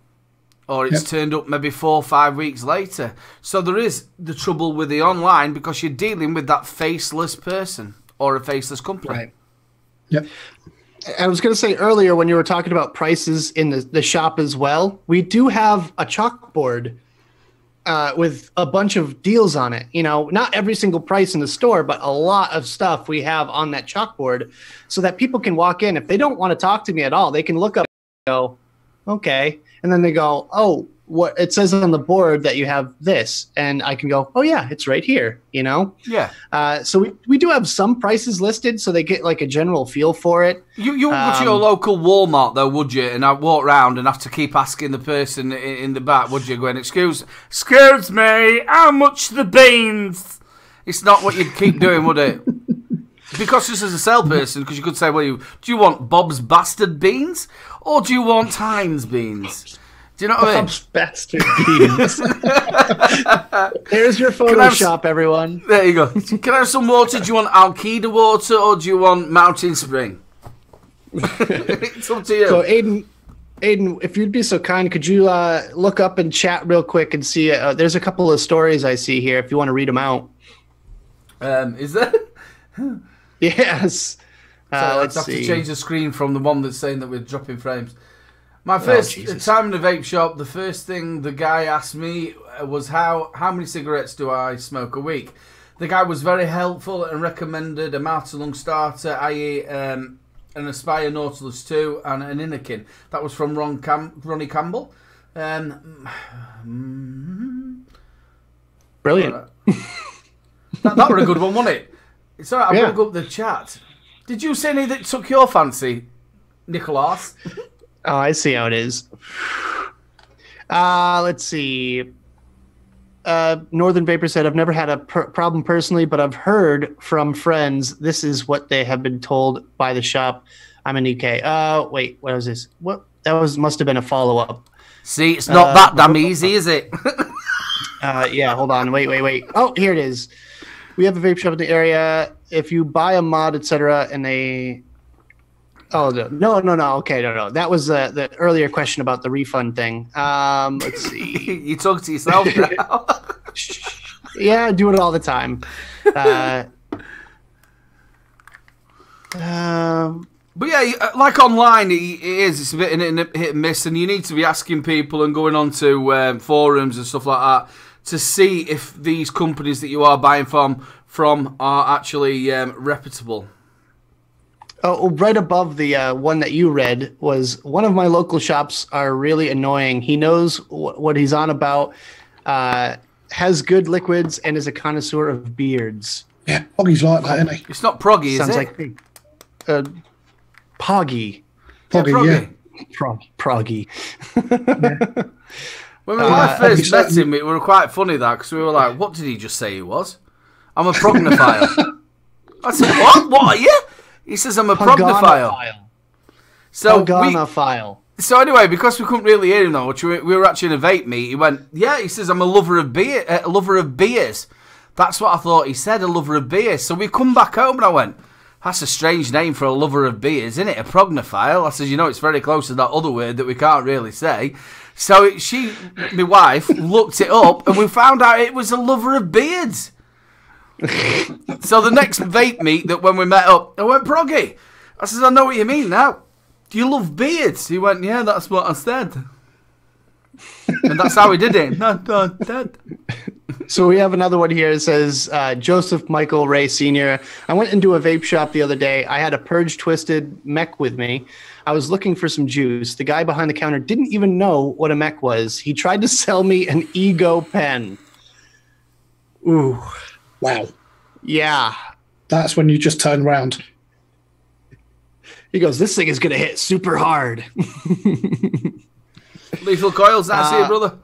Or it's turned up maybe 4 or 5 weeks later. So there is the trouble with the online, because you're dealing with that faceless person or a faceless company. Right. Yep. I was going to say earlier, when you were talking about prices in the shop as well, we do have a chalkboard with a bunch of deals on it. You know, not every single price in the store, but a lot of stuff we have on that chalkboard, so that people can walk in. If they don't want to talk to me at all, they can look up and go, okay. And then they go, oh, what it says on the board that you have this, and I can go, oh yeah, it's right here, you know? Yeah. So we do have some prices listed, so they get like a general feel for it. You wouldn't go to your local Walmart though, would you? And I walk round and have to keep asking the person in the back, would you? Going, excuse me, how much the beans? It's not what you'd keep doing, would it? Because just as a salesperson, because you could say, well, do you want Bob's Bastard beans, or do you want Heinz beans? Do you know what I mean? Bob's Bastard beans. There's your Photoshop, everyone. There you go. Can I have some water? Do you want Alkida water, or do you want Mountain Spring? It's up to you. So, Aiden, if you'd be so kind, could you look up and chat real quick and see? There's a couple of stories I see here. If you want to read them out. Is there? Yes. Let's have to change the screen from the one that's saying that we're dropping frames. My first time in a vape shop, the first thing the guy asked me was how many cigarettes do I smoke a week? The guy was very helpful and recommended a Martelung starter, i.e. an Aspire Nautilus 2 and an Innokin. That was from Ronnie Campbell. Brilliant. That was a good one, wasn't it? It's all right, I'm going to go up the chat. Did you see any that took your fancy, Nicholas? Oh, I see how it is. Let's see. Northern Vapor said, I've never had a problem personally, but I've heard from friends this is what they have been told by the shop. I'm in UK. Wait, what was this? What? Must have been a follow-up. See, it's not that damn easy, is it? Yeah, hold on. Wait. Oh, here it is. We have a vape shop in the area. If you buy a mod, etc., and they... Oh, no. Okay, no. That was the earlier question about the refund thing. Let's see. You talk to yourself now. Yeah, I do it all the time. But yeah, like online, it is. It's a bit hit and miss, and you need to be asking people and going on to forums and stuff like that to see if these companies that you are buying from are actually reputable. Oh, right above the one that you read was one of my local shops are really annoying. He knows what he's on about, has good liquids, and is a connoisseur of beards. Yeah, Poggy's like that, isn't he? It's not proggy, Sounds is it? like Poggy. Poggy, yeah. Proggy. Yeah. When I first met him, it were quite funny that because we were like, "What did he just say he was?" I'm a prognophile. I said, "What? What are you?" He says, "I'm a prognophile." So anyway, because we couldn't really hear him that much, we were actually in a vape meet. He went, "Yeah," he says, "I'm a lover of beer, a lover of beers." That's what I thought he said, a lover of beers. So we come back home and I went, "That's a strange name for a lover of beers, isn't it? A prognophile." I says, "You know, it's very close to that other word that we can't really say." So my wife, looked it up and we found out it was a lover of beards. So the next vape meet that when we met up, I went, "Proggy." I says, "I know what you mean now. Do you love beards?" He went, "Yeah, that's what I said." And that's how we did it. Dead. So we have another one here. It says, Joseph Michael Ray Sr. I went into a vape shop the other day. I had a Purge Twisted mech with me. I was looking for some juice. The guy behind the counter didn't even know what a mech was. He tried to sell me an Ego pen. Ooh. Wow. Yeah. That's when you just turn around. He goes, "This thing is going to hit super hard." Lethal Coils, that's it, brother.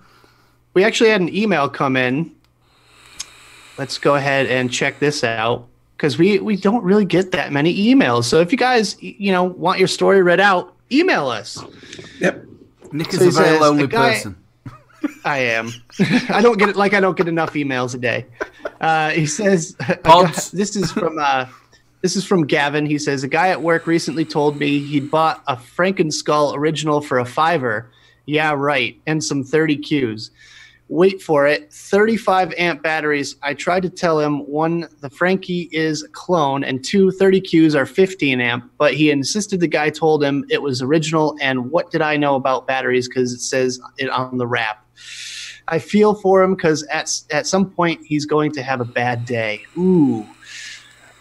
We actually had an email come in. Let's go ahead and check this out because we don't really get that many emails. So if you guys, want your story read out, email us. Yep. Nick is a very lonely person. I am. I don't get enough emails a day. He says, this is from Gavin. He says, "A guy at work recently told me he'd bought a Frankenskull original for $5. Yeah, right. And some 30 Qs. Wait for it. 35 amp batteries. I tried to tell him, one, the Frankie is a clone, and two, 30 Qs are 15 amp, but he insisted the guy told him it was original, and what did I know about batteries because it says it on the wrap. I feel for him because at some point he's going to have a bad day." Ooh.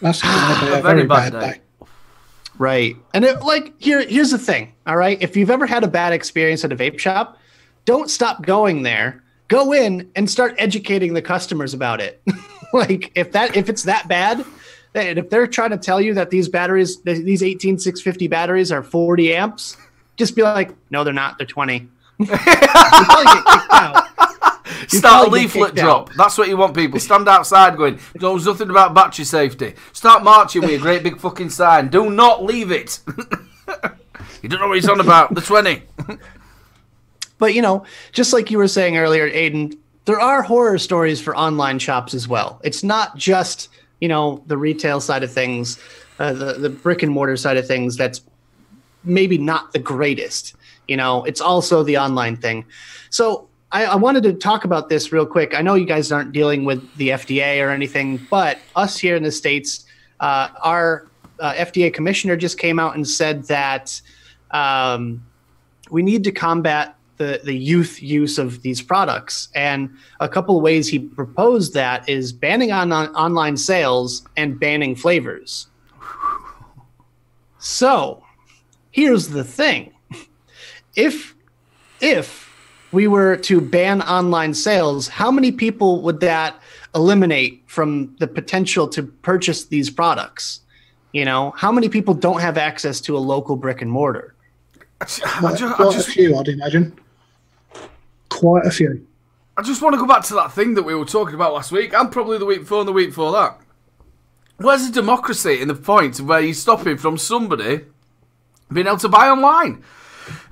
That's a very bad day. Right. And here's the thing, all right? If you've ever had a bad experience at a vape shop, don't stop going there. Go in and start educating the customers about it. If it's that bad, and if they're trying to tell you that these batteries, these 18650 batteries are 40 amps, just be like, "No, they're not. They're 20. You'll probably get kicked out. Start a leaflet drop. That's what you want people. Stand outside going, "There's nothing about battery safety." Start marching with a great big fucking sign. Do not leave it. You don't know what he's on about. The 20. But, just like you were saying earlier, Aiden, there are horror stories for online shops as well. It's not just, the retail side of things, the brick and mortar side of things that's maybe not the greatest. It's also the online thing. So I wanted to talk about this real quick. I know you guys aren't dealing with the FDA or anything, but us here in the States, our FDA commissioner just came out and said that we need to combat the youth use of these products. And a couple of ways he proposed that is banning online sales and banning flavors. So here's the thing. If we were to ban online sales, how many people would that eliminate from the potential to purchase these products? How many people don't have access to a local brick and mortar? Quite a few, I'd imagine. Quite a few. I just want to go back to that thing that we were talking about last week, and probably the week before and the week before that. Where's the democracy in the point where you're stopping from somebody being able to buy online?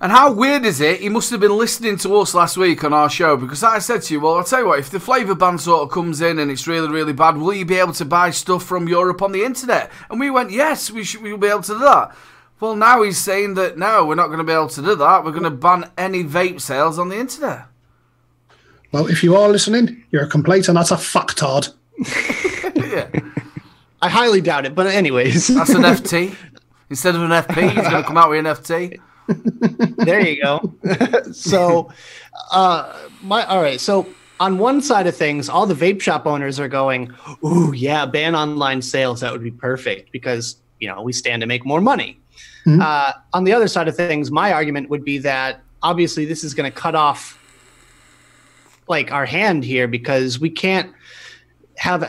And how weird is it? He must have been listening to us last week on our show, because I said to you, well, I'll tell you what, if the flavour ban sort of comes in and it's really, really bad, will you be able to buy stuff from Europe on the internet? And we went, yes, we'll be able to do that. Well, now he's saying that, no, we're not going to be able to do that. We're going to ban any vape sales on the internet. Well, if you are listening, you're a complete and utter fucktard. Yeah. I highly doubt it, but anyways. That's an FT. Instead of an FP, he's going to come out with an FT. There you go. So, all right. So on one side of things, all the vape shop owners are going, "Ooh, yeah, ban online sales. That would be perfect because we stand to make more money." Mm-hmm. On the other side of things, my argument would be that obviously this is going to cut off like our hand here because we can't have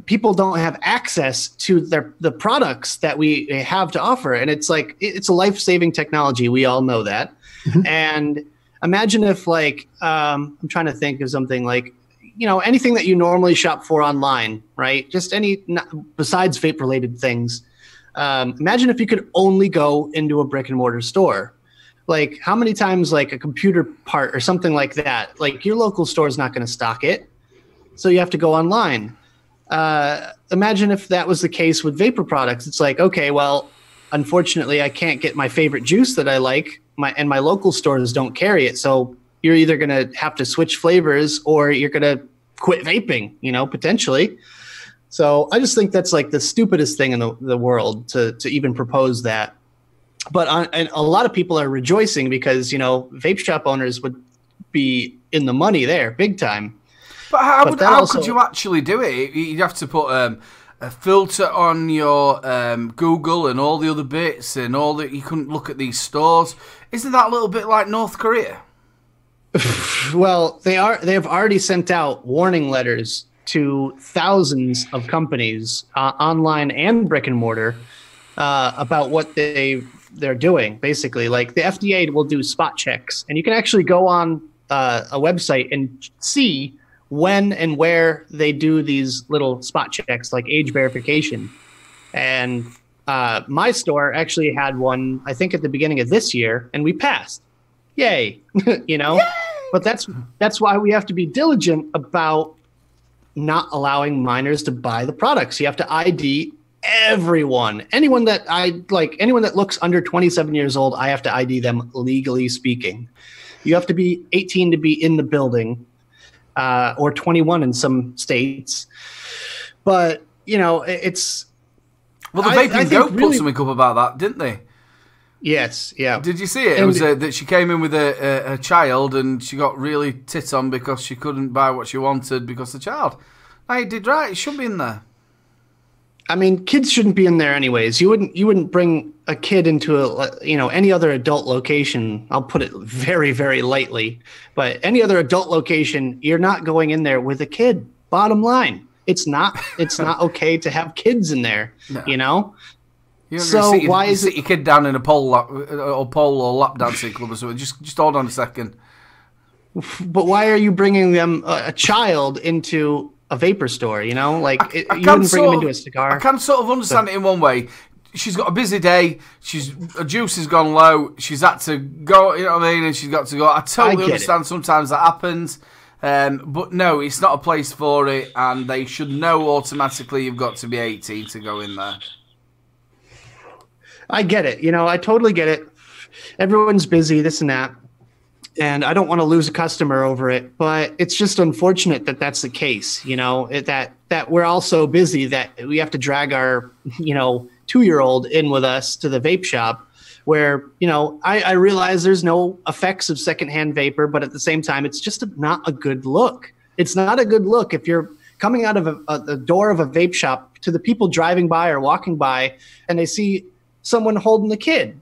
people don't have access to the products that we have to offer, and it's a life-saving technology. We all know that. Mm-hmm. And imagine if I'm trying to think of something like anything that you normally shop for online, right? Just besides vape related things. Imagine if you could only go into a brick and mortar store. Like how many times a computer part or something like that, your local store is not going to stock it. So you have to go online. Imagine if that was the case with vapor products. It's okay, well, unfortunately, I can't get my favorite juice that I like, and my local stores don't carry it. So you're either going to have to switch flavors or you're going to quit vaping, potentially. So I just think that's the stupidest thing in the world to even propose that. But and a lot of people are rejoicing because, vape shop owners would be in the money there big time. But how could you actually do it? You'd have to put a filter on your Google and all the other bits and all that. You couldn't look at these stores. Isn't that a little bit like North Korea? Well, they have already sent out warning letters to thousands of companies, online and brick and mortar, about what they're doing. Basically, the FDA will do spot checks, and you can actually go on a website and see when and where they do these little spot checks, like age verification. And my store actually had one, I think, at the beginning of this year, and we passed. Yay! Yay! But that's why we have to be diligent about not allowing minors to buy the products. You have to ID everyone. Anyone that looks under 27 years old, I have to ID them, legally speaking. You have to be 18 to be in the building, or 21 in some states. But, it's... Well, the Vaping Goat put something up about that, didn't they? Yes, yeah. Did you see it? It was that she came in with a child and she got really tit on because she couldn't buy what she wanted because the child. No, you did right. It shouldn't be in there. I mean, kids shouldn't be in there anyways. You wouldn't bring a kid into any other adult location. I'll put it very, very lightly, but any other adult location, you're not going in there with a kid. Bottom line, it's not okay to have kids in there. No. So why is it? Sit your kid down in a pole or lap dancing club or something. Just hold on a second. But why are you bringing them a child into a vapor store? You wouldn't bring them into a cigar. I can sort of understand it in one way. She's got a busy day. Her juice has gone low. She's had to go. You know what I mean? And she's got to go. I totally understand. Sometimes that happens. But no, it's not a place for it, and they should know automatically you've got to be 18 to go in there. I get it. I totally get it. Everyone's busy, this and that. And I don't want to lose a customer over it, but it's just unfortunate that that's the case, that we're all so busy that we have to drag our, 2-year-old in with us to the vape shop where, I realize there's no effects of secondhand vapor, but at the same time, it's just not a good look. It's not a good look if you're coming out of the door of a vape shop to the people driving by or walking by and they see someone holding the kid,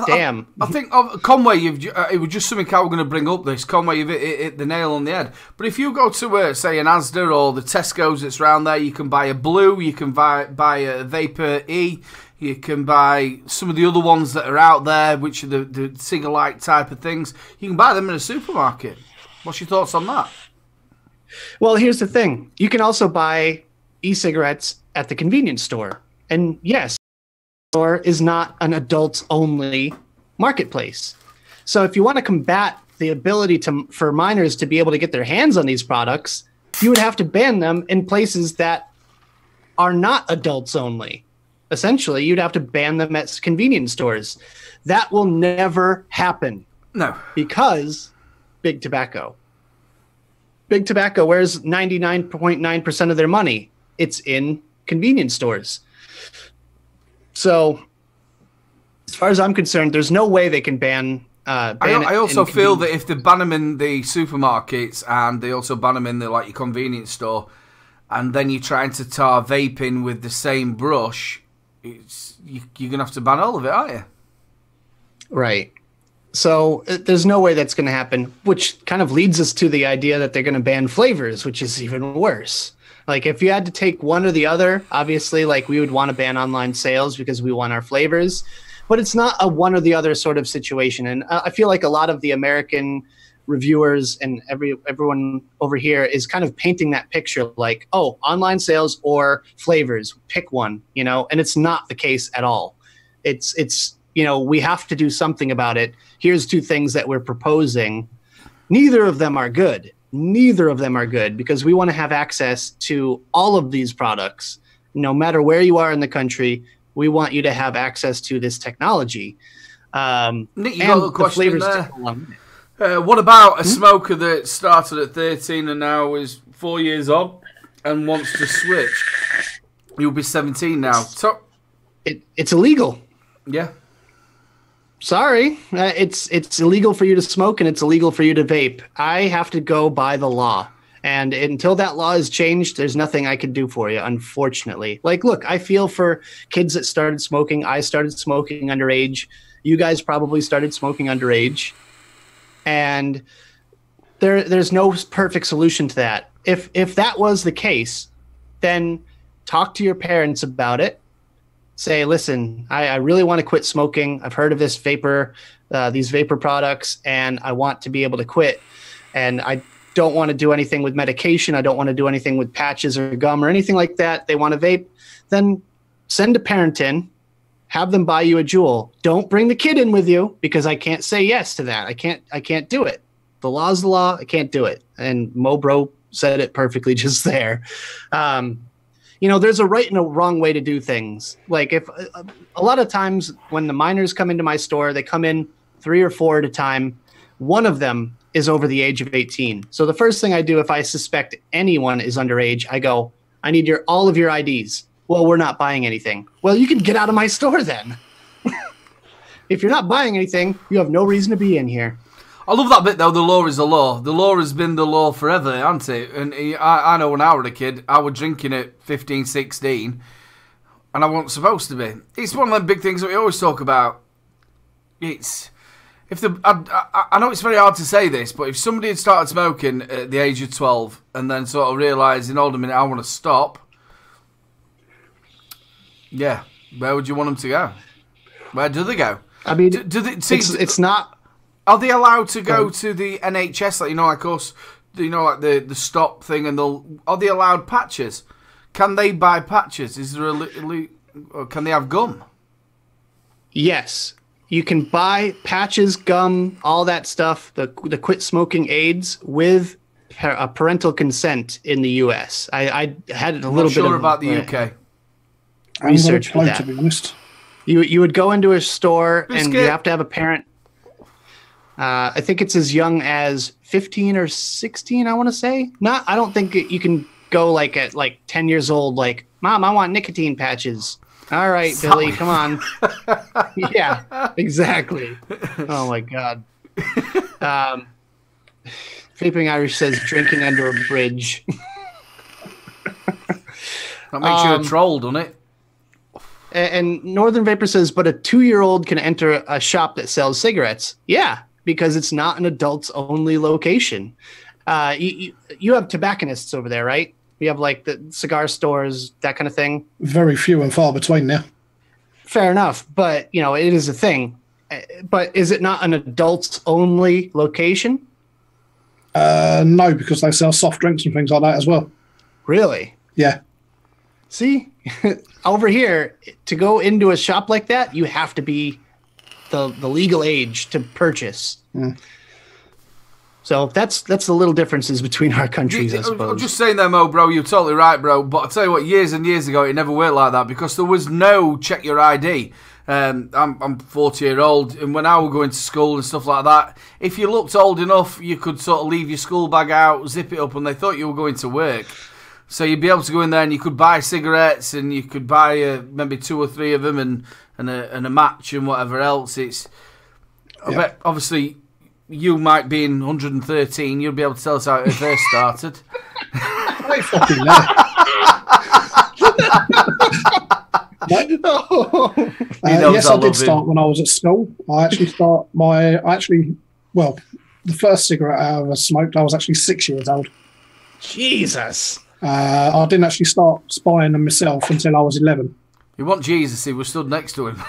damn. I think Conway, it was just something I was going to bring up. This Conway, you've hit the nail on the head. But if you go to say an Asda or the Tesco's that's around there, you can buy a Blue, you can buy a Vapor E, you can buy some of the other ones that are out there, which are the cigar-like type of things. You can buy them in a supermarket. What's your thoughts on that? Well, here's the thing: you can also buy e-cigarettes at the convenience store, and yes. Is not an adults-only marketplace. So if you want to combat the ability for minors to be able to get their hands on these products, you would have to ban them in places that are not adults-only. Essentially, you'd have to ban them at convenience stores. That will never happen. No. Because Big Tobacco. Big Tobacco, where's 99.9% of their money? It's in convenience stores. So as far as I'm concerned, there's no way they can ban. I also feel that if they ban them in the supermarkets and they also ban them in the your convenience store, and then you're trying to tar vaping with the same brush, you're gonna have to ban all of it, aren't you? Right. So there's no way that's going to happen, which kind of leads us to the idea that they're going to ban flavors, which is even worse. Like if you had to take one or the other, obviously, like we would want to ban online sales because we want our flavors, but it's not a one or the other sort of situation. And I feel like a lot of the American reviewers and everyone over here is kind of painting that picture like, oh, online sales or flavors, pick one, and it's not the case at all. It's we have to do something about it. Here's two things that we're proposing. Neither of them are good. Neither of them are good because we want to have access to all of these products. No matter where you are in the country, we want you to have access to this technology. Nick, you got a question there. What about a smoker that started at 13 and now is 4 years on and wants to switch? You'll be 17 now. It's illegal. Yeah. Sorry, it's illegal for you to smoke and it's illegal for you to vape. I have to go by the law. And until that law is changed, there's nothing I can do for you, unfortunately. Like, look, I feel for kids that started smoking. I started smoking underage. You guys probably started smoking underage. And there's no perfect solution to that. If that was the case, then talk to your parents about it. Say, listen, I really want to quit smoking. I've heard of this these vapor products, and I want to be able to quit. And I don't want to do anything with medication. I don't want to do anything with patches or gum or anything like that. They want to vape. Then send a parent in, have them buy you a Juul. Don't bring the kid in with you because I can't say yes to that. I can't do it. The law's the law. I can't do it. And Mobro said it perfectly just there. There's a right and a wrong way to do things. Like if a lot of times when the minors come into my store, they come in 3 or 4 at a time. One of them is over the age of 18. So the first thing I do if I suspect anyone is underage, I go, I need all of your IDs. Well, we're not buying anything. Well, you can get out of my store then. If you're not buying anything, you have no reason to be in here. I love that bit, though. The law is the law. The law has been the law forever, hasn't it? And I know when I was a kid, I was drinking at 15, 16, and I wasn't supposed to be. It's one of the big things that we always talk about. I know it's very hard to say this, but if somebody had started smoking at the age of 12 and then sort of realised, hold a minute, I want to stop, yeah, where would you want them to go? Where do they go? I mean, it's not... Are they allowed to go to the NHS, like us, like the stop thing, and are they allowed patches? Can they buy patches? Is there or can they have gum? Yes, you can buy patches, gum, all that stuff, the quit smoking aids with a parental consent in the US. I had a little bit of about the UK. Research for that. To be honest. You would go into a store and you have to have a parent. I think it's as young as 15 or 16, I want to say. I don't think you can go at 10 years old, like, Mom, I want nicotine patches. All right, Billy, come on. Yeah, exactly. Oh, my God. Vaping Irish says drinking under a bridge. That makes you a troll, doesn't it? And Northern Vapor says, but a 2-year-old can enter a shop that sells cigarettes. Yeah, because it's not an adults-only location. You have tobacconists over there, right? You have the cigar stores, that kind of thing. Very few and far between now. Fair enough, but it is a thing. But is it not an adults-only location? No, because they sell soft drinks and things like that as well. Really? Yeah. See, over here, to go into a shop like that, you have to be the legal age to purchase. Mm. So that's the little differences between our countries, I suppose. I'm just saying there, Mo, bro, you're totally right, bro. But I'll tell you what, years and years ago, it never worked like that because there was no check your ID. I'm 40-year-old, and when I was going to school and stuff like that, if you looked old enough, you could sort of leave your school bag out, zip it up, and they thought you were going to work. So you'd be able to go in there and you could buy cigarettes and you could buy maybe 2 or 3 of them and a match and whatever else. I bet obviously you might be in 113. You'll be able to tell us how it first started. I fucking know. Yes, I did start when I was at school. The first cigarette I ever smoked, I was actually 6 years old. Jesus. I didn't actually start spying them myself until I was 11. You want Jesus? He was stood next to him.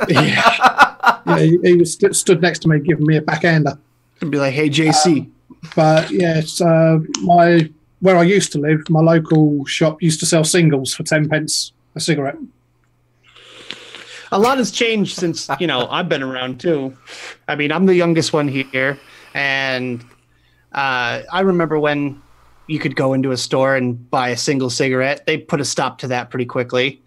Yeah, he was stood next to me, giving me a backhander. I'd be like, "Hey, JC." But yes, where I used to live, my local shop used to sell singles for 10 pence a cigarette. A lot has changed since, I've been around too. I mean, I'm the youngest one here, and I remember when you could go into a store and buy a single cigarette. They put a stop to that pretty quickly.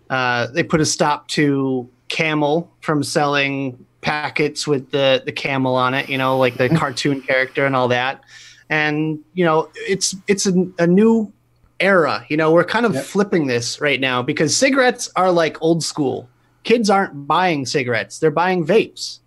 They put a stop to Camel from selling packets with the camel on it, like the cartoon character and all that. And, it's a new era. We're kind of flipping this right now because cigarettes are like old school. Kids aren't buying cigarettes. They're buying vapes.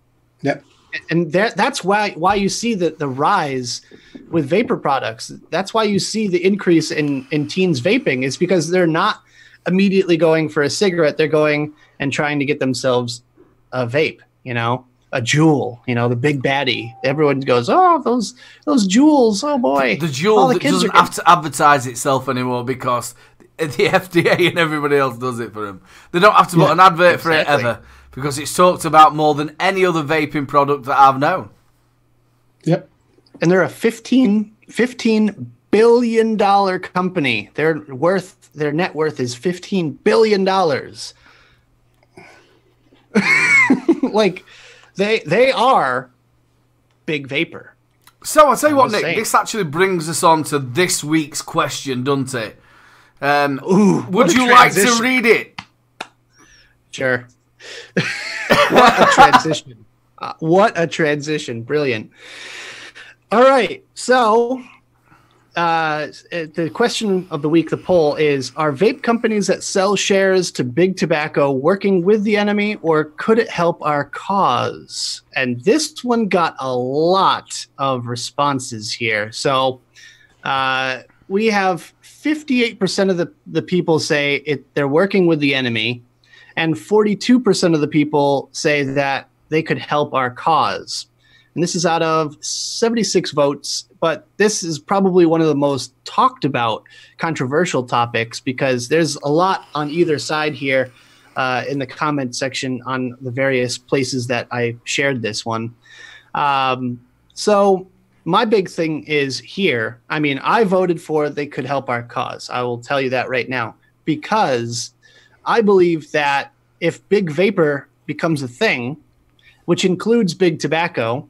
Yep. And that's why you see the rise with vapor products. That's why you see the increase in teens vaping is because they're not immediately going for a cigarette. They're going and trying to get themselves a vape, a Juul, the big baddie. Everyone goes, "Oh, those Juuls, oh boy." The Juul that doesn't have to advertise itself anymore because the FDA and everybody else does it for them. They don't have to put an advert for it ever because it's talked about more than any other vaping product that I've known. Yep. And they're a $15 billion company. Their net worth is $15 billion. Like they are big vapor. So I'll tell you what, Nick, this actually brings us on to this week's question, doesn't it? Would you like to read it? Sure. What a transition. What a transition. Brilliant. All right. So the question of the week, the poll is, are vape companies that sell shares to big tobacco working with the enemy, or could it help our cause? And this one got a lot of responses here. So we have 58% of the people say they're working with the enemy, and 42% of the people say that they could help our cause. And this is out of 76 votes, but this is probably one of the most talked about controversial topics because there's a lot on either side here in the comment section on the various places that I shared this one. So my big thing is here. I mean, I voted for they could help our cause. I will tell you that right now, because I believe that if big vapor becomes a thing, which includes big tobacco,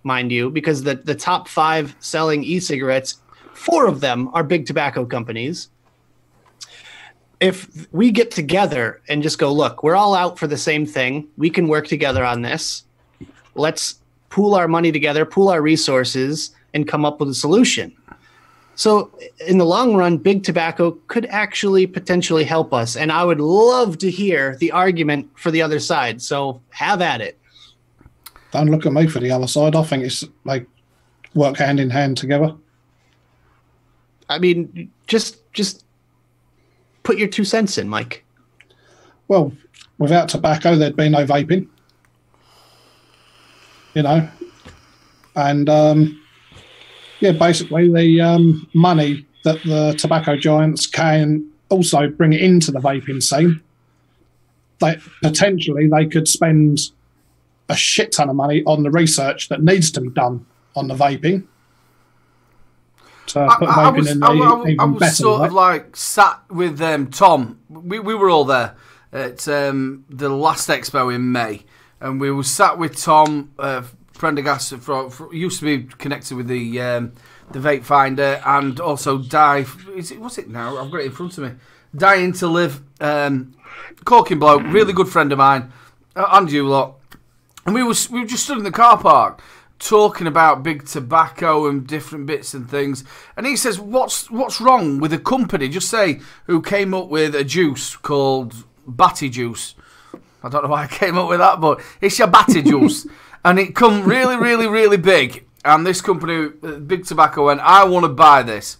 mind you, because the top 5 selling e-cigarettes, 4 of them are big tobacco companies. If we get together and just go, look, we're all out for the same thing. We can work together on this. Let's pool our money together, pool our resources, and come up with a solution. So in the long run, big tobacco could actually potentially help us. And I would love to hear the argument for the other side. So have at it. Don't look at me for the other side. I think it's like work hand in hand together. I mean, just put your 2 cents in, Mike. Well, without tobacco, there'd be no vaping. And basically the money that the tobacco giants can also bring into the vaping scene, potentially they could spend a shit ton of money on the research that needs to be done on the vaping. To put vaping in the even better. I was sort of like sat with Tom. We were all there at the last expo in May, and we were sat with Tom, Prendergast, used to be connected with the Vape Finder, and also what's it now? I've got it in front of me. Dying to Live, corking bloke, really good friend of mine, and you lot. And we were just stood in the car park, talking about big tobacco and different bits and things, and he says, "What's wrong with a company? Just say who came up with a juice called Batty Juice." I don't know why I came up with that, but it's your Batty Juice, and it come really, really, really big. And this company, Big Tobacco, went, "I want to buy this."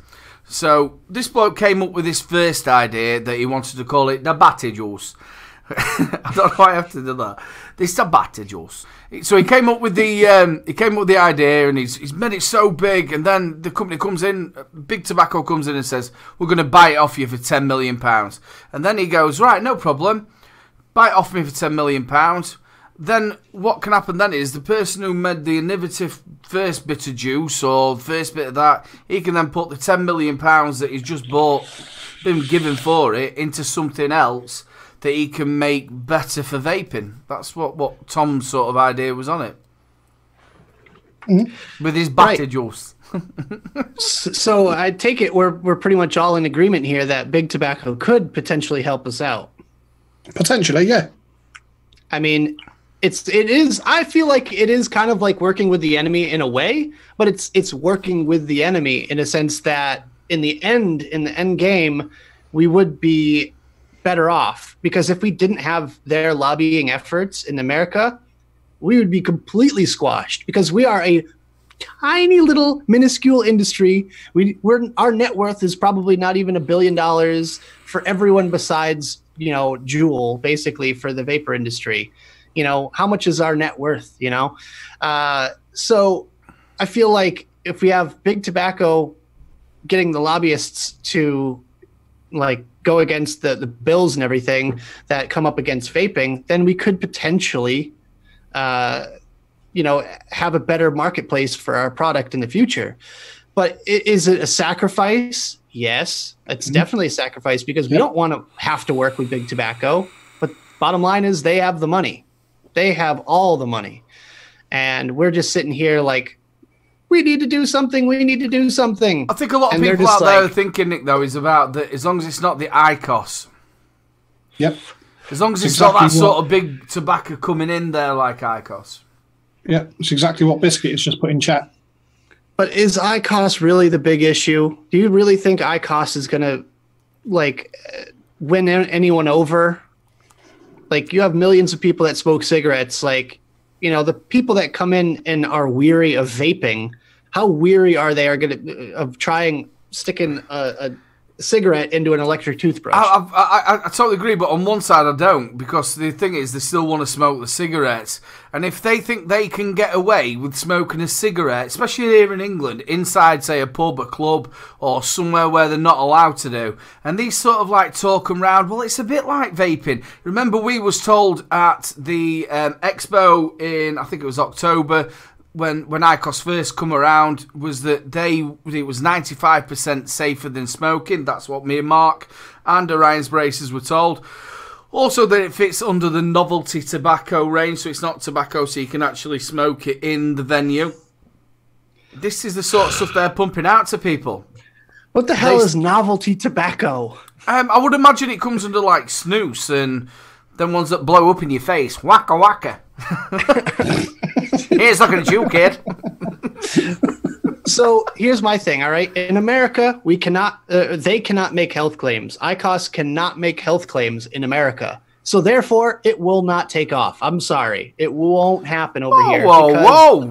So this bloke came up with his first idea that he wanted to call it the Batty Juice. I don't know why I have to do that. This is a Batty Juice. So he came up with the idea, and he's made it so big, and then the company comes in, Big Tobacco comes in and says, "We're going to buy it off you for £10 million." And then he goes, "Right, no problem. Buy it off me for £10 million." Then what can happen then is the person who made the innovative first bit of juice or first bit of that, he can then put the £10 million that he's just been given for it, into something else that he can make better for vaping. That's what Tom's sort of idea was on it. With his Batty Juice. So I take it we're pretty much all in agreement here that Big Tobacco could potentially help us out. Potentially, yeah. I mean, it is. I feel like it is kind of like working with the enemy in a way, but it's working with the enemy in a sense that in the end game, we would be better off, because if we didn't have their lobbying efforts in America, we would be completely squashed, because we are a tiny little minuscule industry. Our net worth is probably not even $1 billion for everyone besides, Juul, basically, for the vapor industry. How much is our net worth, So I feel like if we have Big Tobacco getting the lobbyists to go against the bills and everything that come up against vaping, then we could potentially, have a better marketplace for our product in the future. But is it a sacrifice? Yes, it's definitely a sacrifice, because we don't want to have to work with Big Tobacco. But bottom line is they have the money. They have all the money. And we're just sitting here like, we need to do something. We need to do something. I think a lot of people out there are thinking, Nick, though, is about that as long as it's not the IQOS. Yep. As long as it's not that sort of big tobacco coming in there like IQOS. Yeah, it's exactly what Biscuit has just put in chat. But is IQOS really the big issue? Do you really think IQOS is going to, win anyone over? You have millions of people that smoke cigarettes. The people that come in and are weary of vaping, how weary are they of sticking a cigarette into an electric toothbrush? I totally agree, but on one side I don't, because the thing is they still want to smoke the cigarettes, and if they think they can get away with smoking a cigarette, especially here in England, inside, say, a pub, a club, or somewhere where they're not allowed to do, and these sort of talking around, well, it's a bit like vaping. Remember, we was told at the expo in, I think it was October, when IQOS first come around, was that it was 95% safer than smoking. That's what me and Mark and Orion's Braces were told. Also that it fits under the novelty tobacco range, so it's not tobacco, so you can actually smoke it in the venue. This is the sort of stuff they're pumping out to people. What the hell is novelty tobacco? I would imagine it comes under snus and them ones that blow up in your face. Waka waka. Here's looking at you, kid. So here's my thing, all right? In America, we cannot. They cannot make health claims. IQOS cannot make health claims in America. So therefore, it will not take off. I'm sorry. It won't happen over here. Whoa.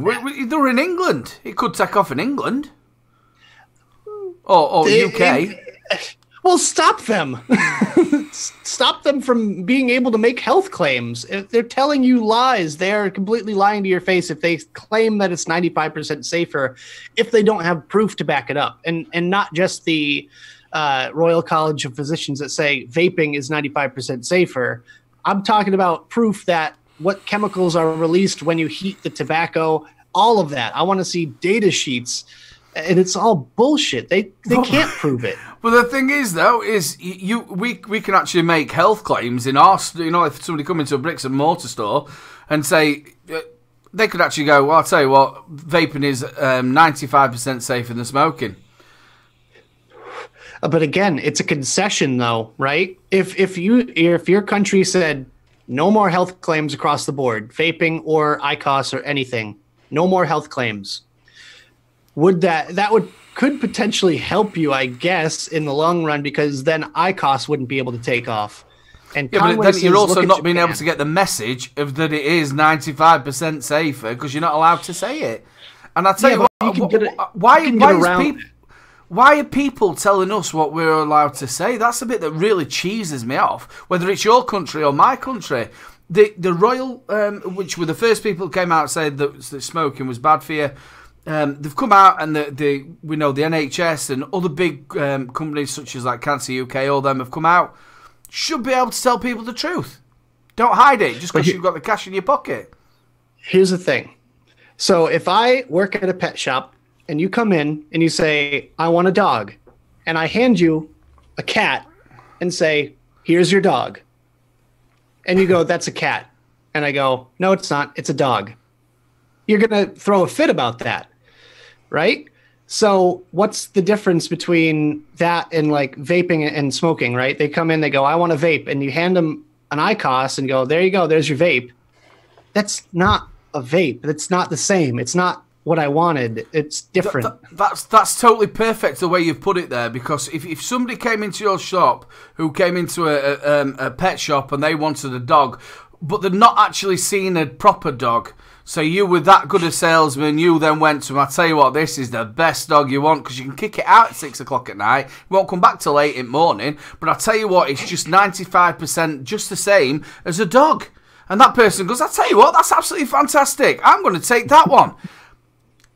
They're in England. It could take off in England. Or UK. Well, stop them. Stop them from being able to make health claims. If they're telling you lies, they're completely lying to your face if they claim that it's 95% safer if they don't have proof to back it up. And not just the Royal College of Physicians that say vaping is 95% safer. I'm talking about proof that what chemicals are released when you heat the tobacco, all of that. I want to see data sheets. And it's all bullshit. They can't prove it. Well, the thing is, though, is we can actually make health claims in our, if somebody come into a bricks and mortar store and say, they could actually go, well, I'll tell you what, vaping is 95% safer than smoking. But again, it's a concession, though, right? If your country said no more health claims across the board, vaping or IQOS or anything, no more health claims. Would could potentially help you, I guess, in the long run, because then IQOS wouldn't be able to take off. And yeah, but then you're also not being able to get the message of that it is 95% safer because you're not allowed to say it. And I tell you what, why are people telling us what we're allowed to say? That's the bit that really cheeses me off. Whether it's your country or my country, the Royal, which were the first people who came out and said that smoking was bad for you. They've come out and we know the NHS and other big companies such as like Cancer UK, all them have come out. Should be able to tell people the truth. Don't hide it just because you've got the cash in your pocket. Here's the thing. So if I work at a pet shop and you come in and you say, I want a dog, and I hand you a cat and say, here's your dog. And you go, that's a cat. And I go, no, it's not. It's a dog. You're going to throw a fit about that, right? So what's the difference between that and like vaping and smoking, right? They come in, they go, I want a vape. And you hand them an IQOS and go, there you go, there's your vape. That's not a vape. That's not the same. It's not what I wanted. It's different. That's totally perfect the way you've put it there, because if somebody came into your shop who came into a pet shop and they wanted a dog, but they're not actually seen a proper dog, so you were that good a salesman, you then went to him, I tell you what, this is the best dog you want because you can kick it out at 6 o'clock at night. It won't come back till 8 in the morning. But I tell you what, it's just 95% just the same as a dog. And that person goes, I tell you what, that's absolutely fantastic. I'm going to take that one.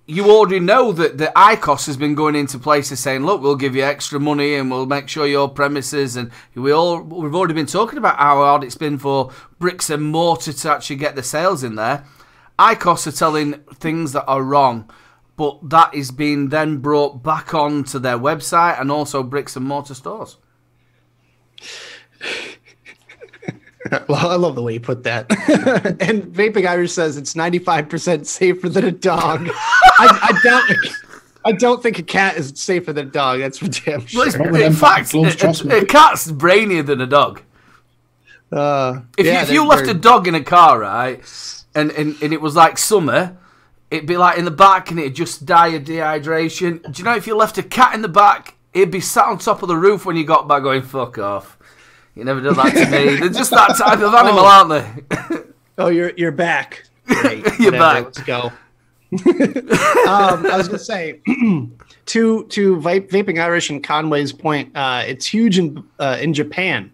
You already know that the IQOS has been going into places saying, look, we'll give you extra money and we'll make sure your premises, and we've already been talking about how hard it's been for bricks and mortar to actually get the sales in there. IQOS are telling things that are wrong, but that is being then brought back onto their website and also bricks and mortar stores. Well, I love the way you put that. And Vaping Irish says it's 95% safer than a dog. I don't think a cat is safer than a dog. That's for damn sure. Well, in fact, a cat's brainier than a dog. If you left a dog in a car, right, and it was like summer, it'd be like in the back and it'd just die of dehydration. Do you know if you left a cat in the back, it'd be sat on top of the roof when you got back going, fuck off. You never done that to me. They're just that type of animal, aren't they? Oh, you're back. Right, you're back. Let's go. I was gonna say to Vaping Irish and Conway's point, it's huge in Japan.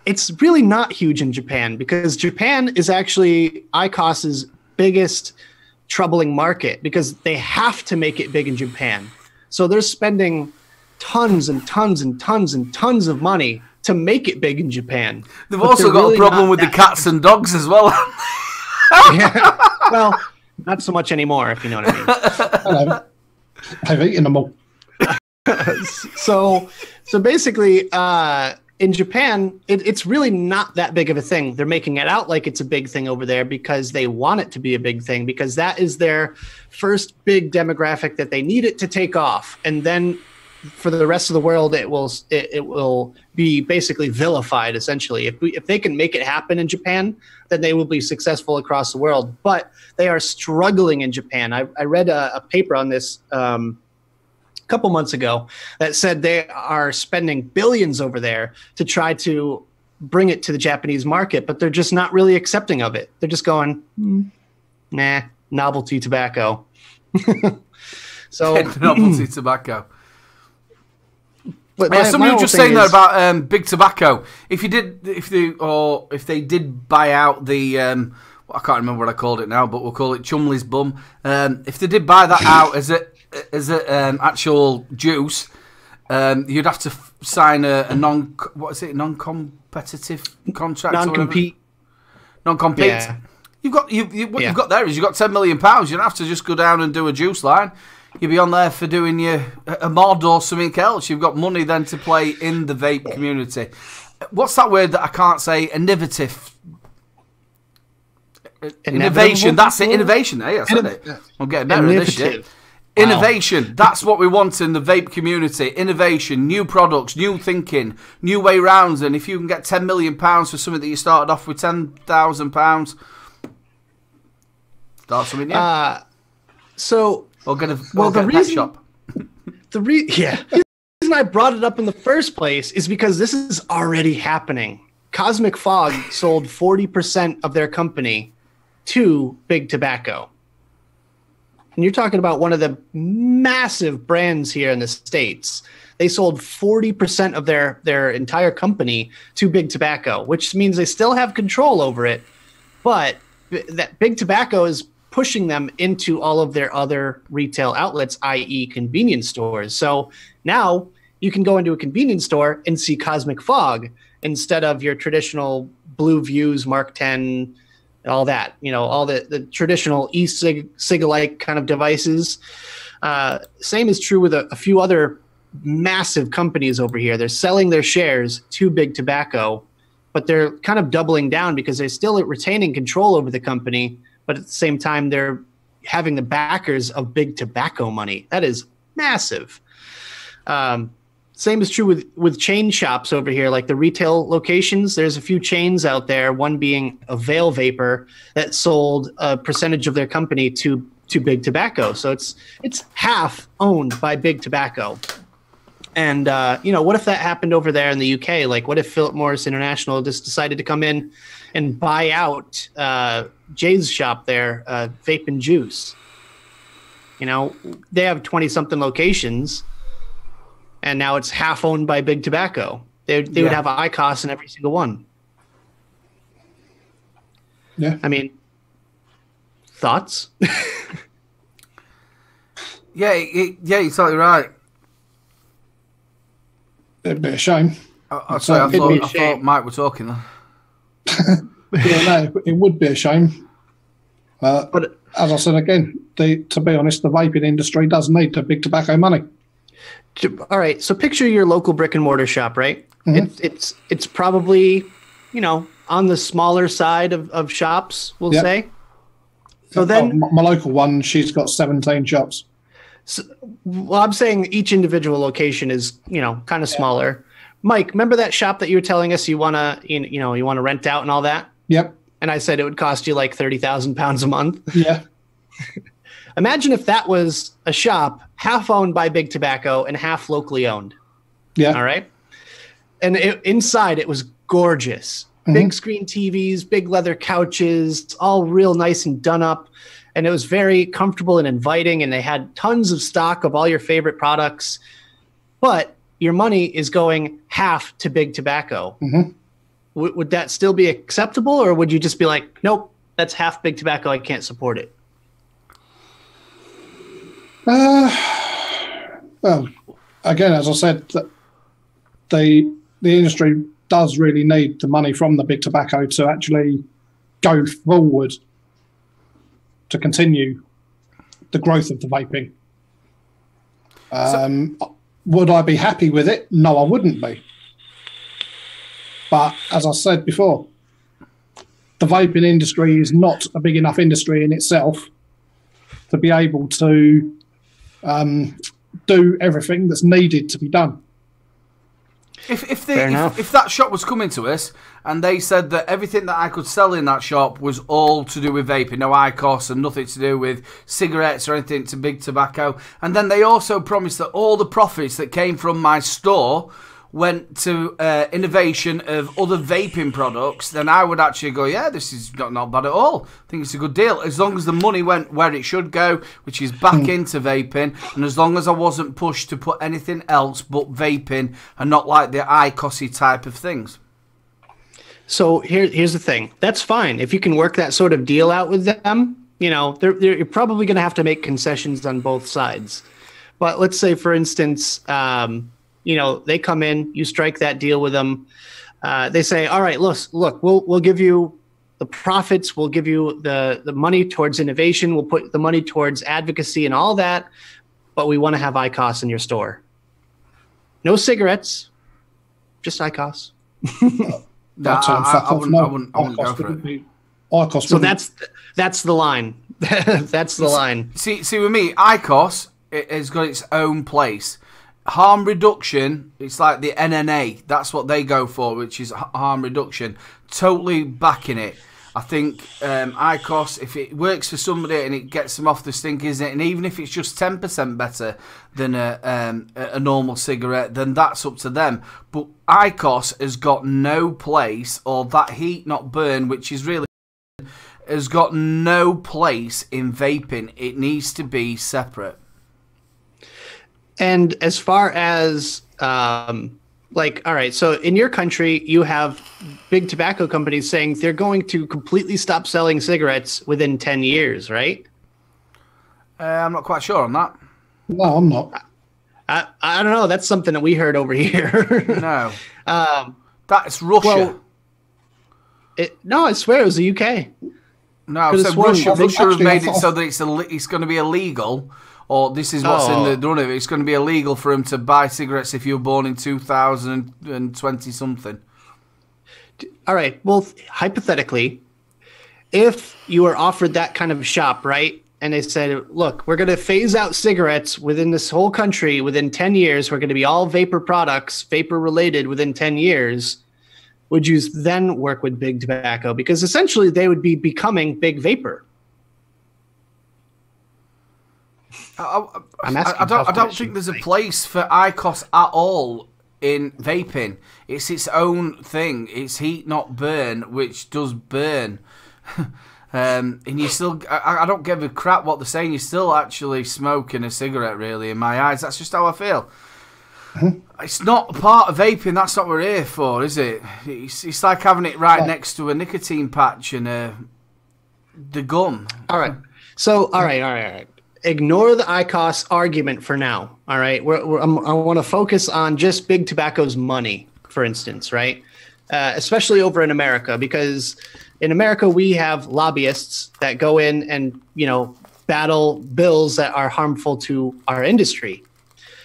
It's really not huge in Japan because Japan is actually IQOS's biggest troubling market because they have to make it big in Japan. So they're spending tons and tons and tons and tons of money to make it big in Japan. They've also got really a problem with the cats and dogs as well. Yeah. Well, not so much anymore, if you know what I mean. Hello. I've eaten them all. So basically, in Japan, it's really not that big of a thing. They're making it out like it's a big thing over there because they want it to be a big thing because that is their first big demographic that they need it to take off. And then for the rest of the world, it will be basically vilified, essentially. If they can make it happen in Japan, then they will be successful across the world. But they are struggling in Japan. I read a paper on this a couple months ago that said they are spending billions over there to try to bring it to the Japanese market, but they're just not really accepting of it. They're just going, nah, novelty tobacco. So novelty tobacco. But somebody was just saying there about big tobacco. If they did buy out the I can't remember what I called it now, but we'll call it Chumley's bum. If they did buy that out as a actual juice, you'd have to sign a non-competitive contract, non-compete. Non-compete. Yeah. What you've got there is you've got £10 million. You don't have to just go down and do a juice line. You'll be on there for doing a mod or something else. You've got money then to play in the vape community. What's that word that I can't say? Innovative. Innovation. That's it. Innovation. Hey, I said it. I'm getting better at this shit. Wow. Innovation. That's what we want in the vape community. Innovation, new products, new thinking, new way rounds. And if you can get £10 million for something that you started off with £10,000, Start something new. So, or get a the pet shop. The reason I brought it up in the first place is because this is already happening. Cosmic Fog sold 40% of their company to Big Tobacco. And you're talking about one of the massive brands here in the States. They sold 40% of their entire company to Big Tobacco, which means they still have control over it. But that Big Tobacco is pushing them into all of their other retail outlets, i.e. convenience stores. So now you can go into a convenience store and see Cosmic Fog instead of your traditional Blue Views, Mark 10, all that, all the traditional e-cig-alike kind of devices. Same is true with a few other massive companies over here. They're selling their shares to Big Tobacco, but they're kind of doubling down because they're still retaining control over the company, but at the same time, they're having the backers of Big Tobacco money. That is massive. Same is true with chain shops over here, like the retail locations. There's a few chains out there, one being a Vail Vapor that sold a percentage of their company to Big Tobacco. So it's half owned by Big Tobacco. And, what if that happened over there in the UK? Like, what if Philip Morris International just decided to come in and buy out Jay's shop there, Vape and Juice? They have 20-something locations, and now it's half owned by Big Tobacco. They would have ICOS in every single one. Yeah. I mean, thoughts? Yeah, you're totally right. It'd be a shame. I thought Mike were talking then. Yeah, no, it would be a shame. But as I said again, to be honest, the vaping industry does need the Big Tobacco money. All right, so picture your local brick and mortar shop, right? Mm-hmm. It's probably, on the smaller side of shops, we'll say. So then my local one, she's got 17 shops. So, well, I'm saying each individual location is, kind of smaller. Mike, remember that shop that you were telling us you want to rent out and all that? Yep. And I said it would cost you like £30,000 a month. Yeah. Imagine if that was a shop half owned by Big Tobacco and half locally owned. Yeah. All right. And inside it was gorgeous. Mm-hmm. Big screen TVs, big leather couches, all real nice and done up. And it was very comfortable and inviting, and they had tons of stock of all your favorite products. But your money is going half to Big Tobacco. Mm-hmm. Would that still be acceptable, or would you just be like, nope, that's half Big Tobacco, I can't support it? Well, again, as I said, the industry does really need the money from the Big Tobacco to actually go forward to continue the growth of the vaping. Would I be happy with it? No, I wouldn't be. But as I said before, the vaping industry is not a big enough industry in itself to be able to do everything that's needed to be done. If that shop was coming to us and they said that everything that I could sell in that shop was all to do with vaping, no IQOS and nothing to do with cigarettes or anything to Big Tobacco, and then they also promised that all the profits that came from my store went to innovation of other vaping products, then I would actually go, yeah, this is not bad at all. I think it's a good deal. As long as the money went where it should go, which is back into vaping, and as long as I wasn't pushed to put anything else but vaping and not like the IQOS type of things. So here's the thing. That's fine. If you can work that sort of deal out with them, you're probably going to have to make concessions on both sides. But let's say, for instance, they come in, you strike that deal with them. They say, all right, look, we'll give you the profits. We'll give you the money towards innovation. We'll put the money towards advocacy and all that. But we want to have IQOS in your store. No cigarettes, just IQOS. I wouldn't go for it. IQOS. So that's the line. That's the line. See, with me, IQOS has got its own place. Harm reduction, it's like the NNA. That's what they go for, which is harm reduction. Totally backing it. I think IQOS, if it works for somebody and it gets them off the stink, isn't it? And even if it's just 10% better than a normal cigarette, then that's up to them. But IQOS has got no place, or that heat not burn, which is really, has got no place in vaping. It needs to be separate. And as far as like, all right, so in your country, you have big tobacco companies saying they're going to completely stop selling cigarettes within 10 years, right? I'm not quite sure on that. No, I'm not. I don't know. That's something that we heard over here. No. That's Russia. Well, no, I swear it was the UK. No, so Russia have made it so that it's going to be illegal. Or this is what's in the run of it. It's going to be illegal for him to buy cigarettes if you were born in 2020 something. All right. Well, hypothetically, if you were offered that kind of a shop, right? And they said, look, we're going to phase out cigarettes within this whole country within 10 years. We're going to be all vapor products, vapor related within 10 years. Would you then work with big tobacco? Because essentially they would be becoming big vapor. I don't think there's a place for IQOS at all in vaping. It's its own thing. It's heat not burn, which does burn. And you still, I don't give a crap what they're saying. You're still actually smoking a cigarette, really, in my eyes. That's just how I feel. It's not part of vaping. That's what we're here for, is it? It's like having it right next to a nicotine patch and the gum. All right. So, all right. Ignore the IQOS argument for now. All right. I want to focus on just big tobacco's money, for instance, right? Especially over in America, because in America we have lobbyists that go in and, battle bills that are harmful to our industry.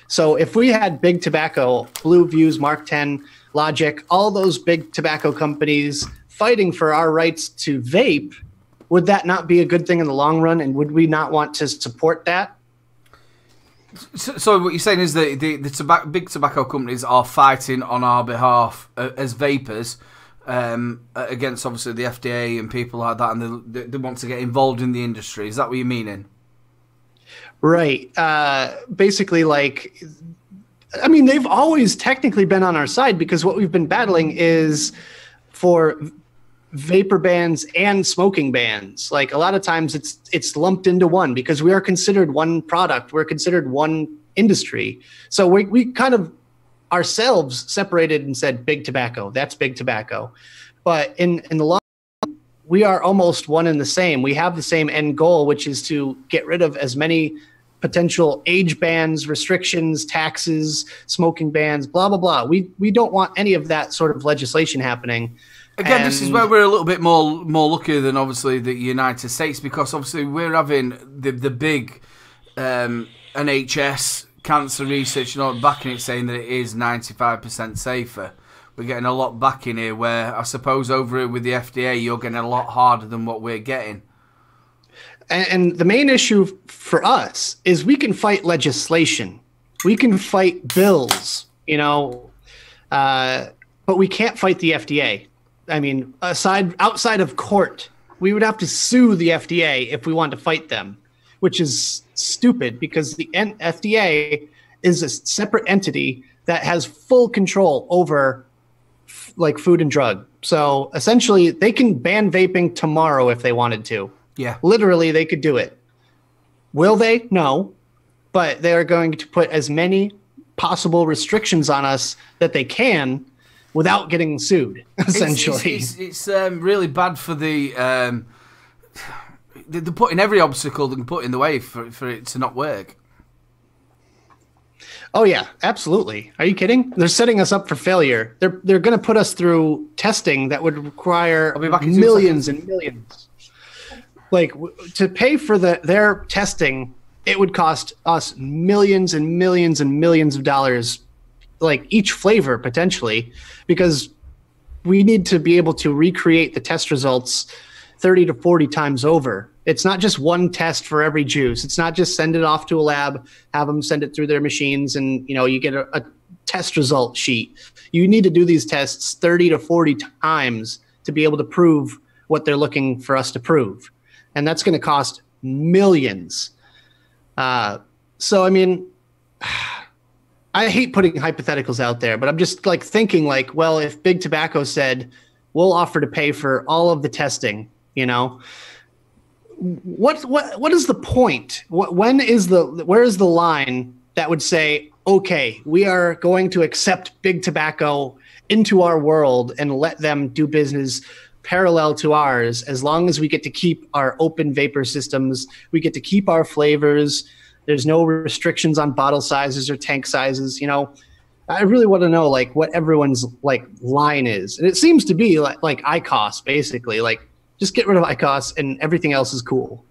So if we had big tobacco, Blue Views, Mark 10, Logic, all those big tobacco companies fighting for our rights to vape, would that not be a good thing in the long run? And would we not want to support that? So what you're saying is that the big tobacco companies are fighting on our behalf as vapors against, obviously, the FDA and people like that, and they want to get involved in the industry. Is that what you're meaning? Right. Basically, they've always technically been on our side, because what we've been battling is for vapor bans and smoking bans. Like, a lot of times it's lumped into one because we are considered one product. We're considered one industry. So we kind of ourselves separated and said big tobacco. That's big tobacco. But in the long run, we are almost one and the same. We have the same end goal, which is to get rid of as many potential age bans, restrictions, taxes, smoking bans, blah, blah, blah. We don't want any of that sort of legislation happening. Again, this is where we're a little bit more lucky than, obviously, the United States, because obviously we're having the big NHS cancer research backing it, saying that it is 95% safer. We're getting a lot back in here, where I suppose over here with the FDA, you're getting a lot harder than what we're getting. And the main issue for us is we can fight legislation. We can fight bills, but we can't fight the FDA. I mean, outside of court, we would have to sue the FDA if we want to fight them, which is stupid, because the FDA is a separate entity that has full control over food and drug. So essentially they can ban vaping tomorrow if they wanted to. Yeah. Literally, they could do it. Will they? No. But they're going to put as many possible restrictions on us that they can without getting sued, essentially. It's really bad for they're putting every obstacle they can put in the way for it to not work. Oh, yeah, absolutely. Are you kidding? They're setting us up for failure. They're going to put us through testing that would require millions and millions. To pay for their testing, it would cost us millions and millions and millions of dollars, each flavor potentially, because we need to be able to recreate the test results 30 to 40 times over. It's not just one test for every juice. It's not just send it off to a lab, have them send it through their machines, and you get a test result sheet. You need to do these tests 30 to 40 times to be able to prove what they're looking for us to prove. And that's going to cost millions. So, I mean, I hate putting hypotheticals out there, but I'm just like thinking like, well, if Big Tobacco said, we'll offer to pay for all of the testing, you know, what is the point? Where is the line that would say, okay, we are going to accept Big Tobacco into our world and let them do business parallel to ours, as long as we get to keep our open vapor systems, we get to keep our flavors. There's no restrictions on bottle sizes or tank sizes. You know, I really want to know like what everyone's like line is. And it seems to be like IQOS, basically. Like, just get rid of IQOS and everything else is cool.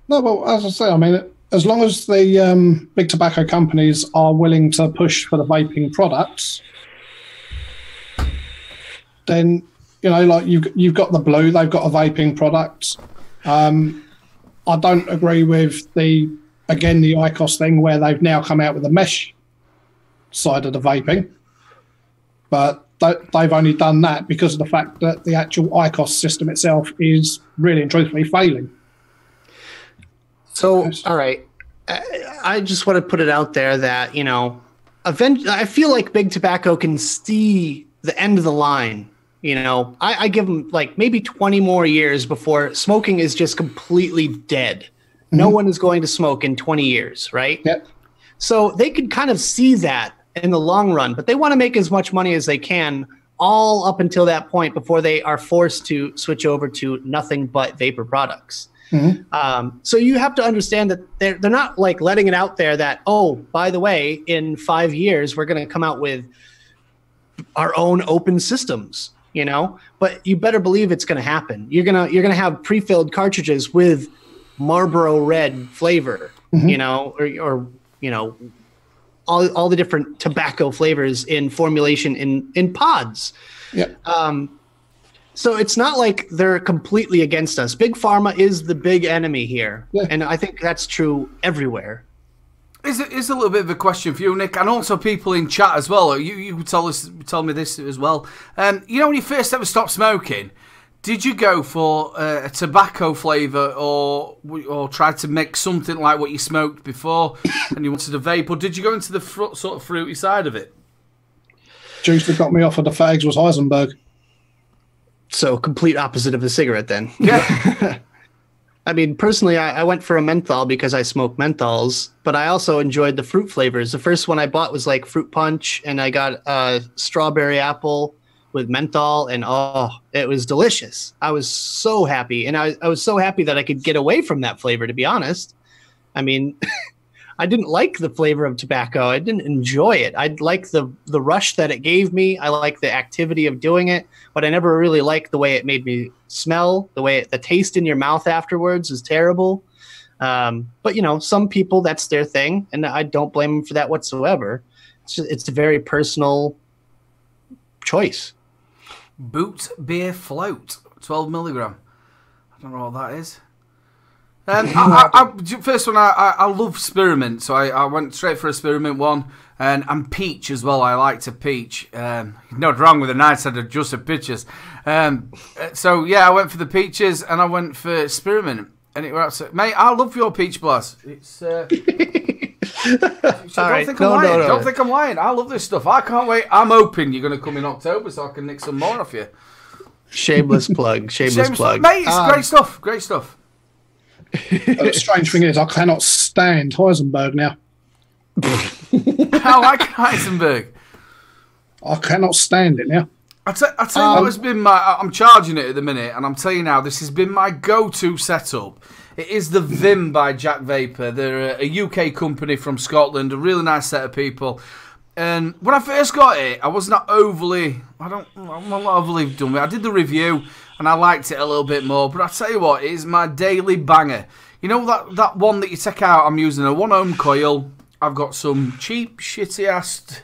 No, well, as I say, I mean, as long as the big tobacco companies are willing to push for the vaping products, then, you know, like you've got the Blue, they've got a vaping product. I don't agree with the IQOS thing where they've now come out with the mesh side of the vaping. But they've only done that because of the fact that the actual IQOS system itself is really and truthfully failing. So, all right. I just want to put it out there that, you know, I feel like Big Tobacco can see the end of the line. You know, I give them like maybe 20 more years before smoking is just completely dead. Mm-hmm. No one is going to smoke in 20 years, right? Yep. So they could kind of see that in the long run, but they want to make as much money as they can all up until that point before they are forced to switch over to nothing but vapor products. Mm-hmm. So you have to understand that they're not like letting it out there that, oh, by the way, in 5 years, we're going to come out with our own open systems, you know, but you better believe it's going to happen. You're going to have pre-filled cartridges with Marlboro Red flavor, mm-hmm. you know, or, you know, all the different tobacco flavors in formulation in pods. Yeah. So it's not like they're completely against us. Big Pharma is the big enemy here. Yeah. And I think that's true everywhere. Is a little bit of a question for you, Nick, and also people in chat as well. You tell me this as well. You know, when you first ever stopped smoking, did you go for a tobacco flavour or try to make something like what you smoked before and you wanted a vape, or did you go into the sort of fruity side of it? Juice that got me off of the fags was Heisenberg. So complete opposite of the cigarette then. Yeah. I mean, personally, I went for a menthol because I smoke menthols, but I also enjoyed the fruit flavors. The first one I bought was like fruit punch, and I got strawberry apple with menthol, and oh, it was delicious. I was so happy, and I was so happy that I could get away from that flavor, to be honest. I mean, I didn't like the flavor of tobacco. I didn't enjoy it. I liked the rush that it gave me. I liked the activity of doing it, but I never really liked the way it made me smell. The taste in your mouth afterwards is terrible. But, you know, some people, that's their thing, and I don't blame them for that whatsoever. It's a very personal choice. Boot Beer Float, 12 milligram. I don't know what that is. First one, I love spearmint, so I went straight for a spearmint one, and peach as well. I liked a peach. Not wrong with a nice set of just pictures. So yeah, I went for the peaches and I went for spearmint, and it was mate. I love your peach blast. It's. Don't think I'm lying. I love this stuff. I can't wait. I'm hoping you're going to come in October so I can nick some more off you. Shameless plug. Shameless plug. Mate, it's great stuff. Great stuff. The strange thing is, I cannot stand Heisenberg now. I like Heisenberg. I cannot stand it now. I tell you what has been my... I'm charging it at the minute, and I'm telling you now, this has been my go-to setup. It is the Vim by Jack Vapor. They're a UK company from Scotland, a really nice set of people. And when I first got it, I was not overly... I'm not overly done with it. I did the review, and I liked it a little bit more. But I tell you what, it is my daily banger. You know that one that you take out? I'm using a 1-ohm coil. I've got some cheap, shitty-ass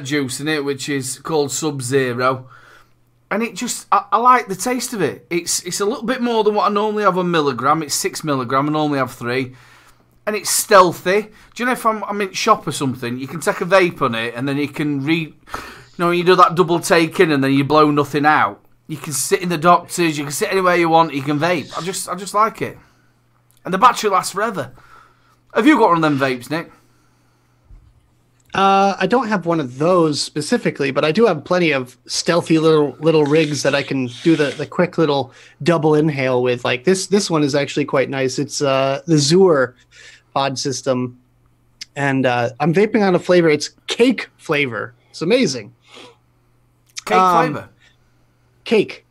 juice in it, which is called Sub-Zero. And it just, I like the taste of it. It's a little bit more than what I normally have a milligram. It's 6 milligram. I normally have 3. And it's stealthy. Do you know if I'm in shop or something, you can take a vape on it and then you can you do that double take in and then you blow nothing out. You can sit in the doctors. You can sit anywhere you want. You can vape. I just like it, and the battery lasts forever. Have you got one of them vapes, Nick? I don't have one of those specifically, but I do have plenty of stealthy little rigs that I can do the quick little double inhale with. Like this one is actually quite nice. It's the Zur pod system, and I'm vaping on a flavor. It's cake flavor. It's amazing. Cake flavor. Cake.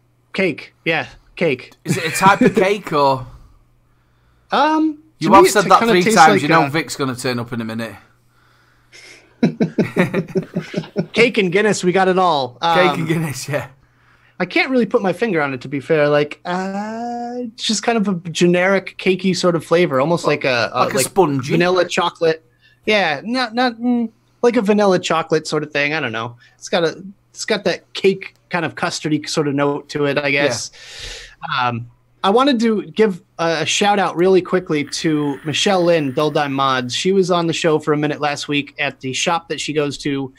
Yeah, cake. Is it a type of cake or? You To have me, said it that kinda 3 tastes times. like You know Vic's going to turn up in a minute. Cake and Guinness, we got it all. Cake and Guinness, yeah. I can't really put my finger on it, to be fair. Like, it's just kind of a generic cakey sort of flavor, almost like a spongy vanilla chocolate. Yeah, not like a vanilla chocolate sort of thing. I don't know. It's got that cake kind of custardy sort of note to it, I guess. Yeah. I wanted to give a shout out really quickly to Michelle Lynn, Dull Dime Mods. She was on the show for a minute last week at the shop that she goes to,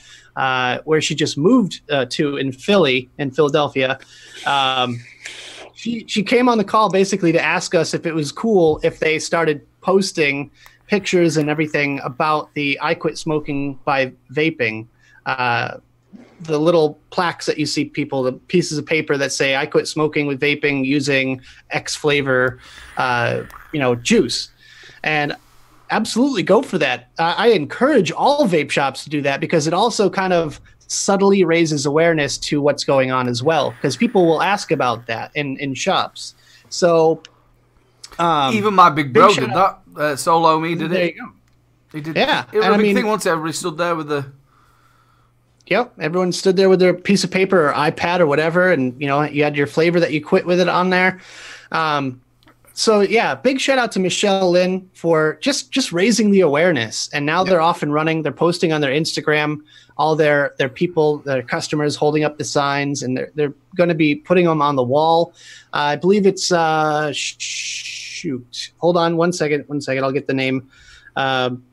where she just moved to in Philadelphia. She came on the call basically to ask us if it was cool if they started posting pictures and everything about the I Quit Smoking by Vaping. The little plaques that you see people, the pieces of paper that say I quit smoking with vaping using X flavor, juice. And absolutely go for that. I encourage all vape shops to do that because it also kind of subtly raises awareness to what's going on as well. Because people will ask about that in shops. So even my big bro did that. Solo me did it. There you go. He did. Yeah. It was a big thing once everybody stood there with the... Yep, everyone stood there with their piece of paper or iPad or whatever, and you had your flavor that you quit with it on there. So yeah, big shout out to Michelle Lynn for just raising the awareness. And now they're off and running. They're posting on their Instagram all their people, their customers holding up the signs, and they're going to be putting them on the wall. I believe it's shoot. Hold on one second. I'll get the name.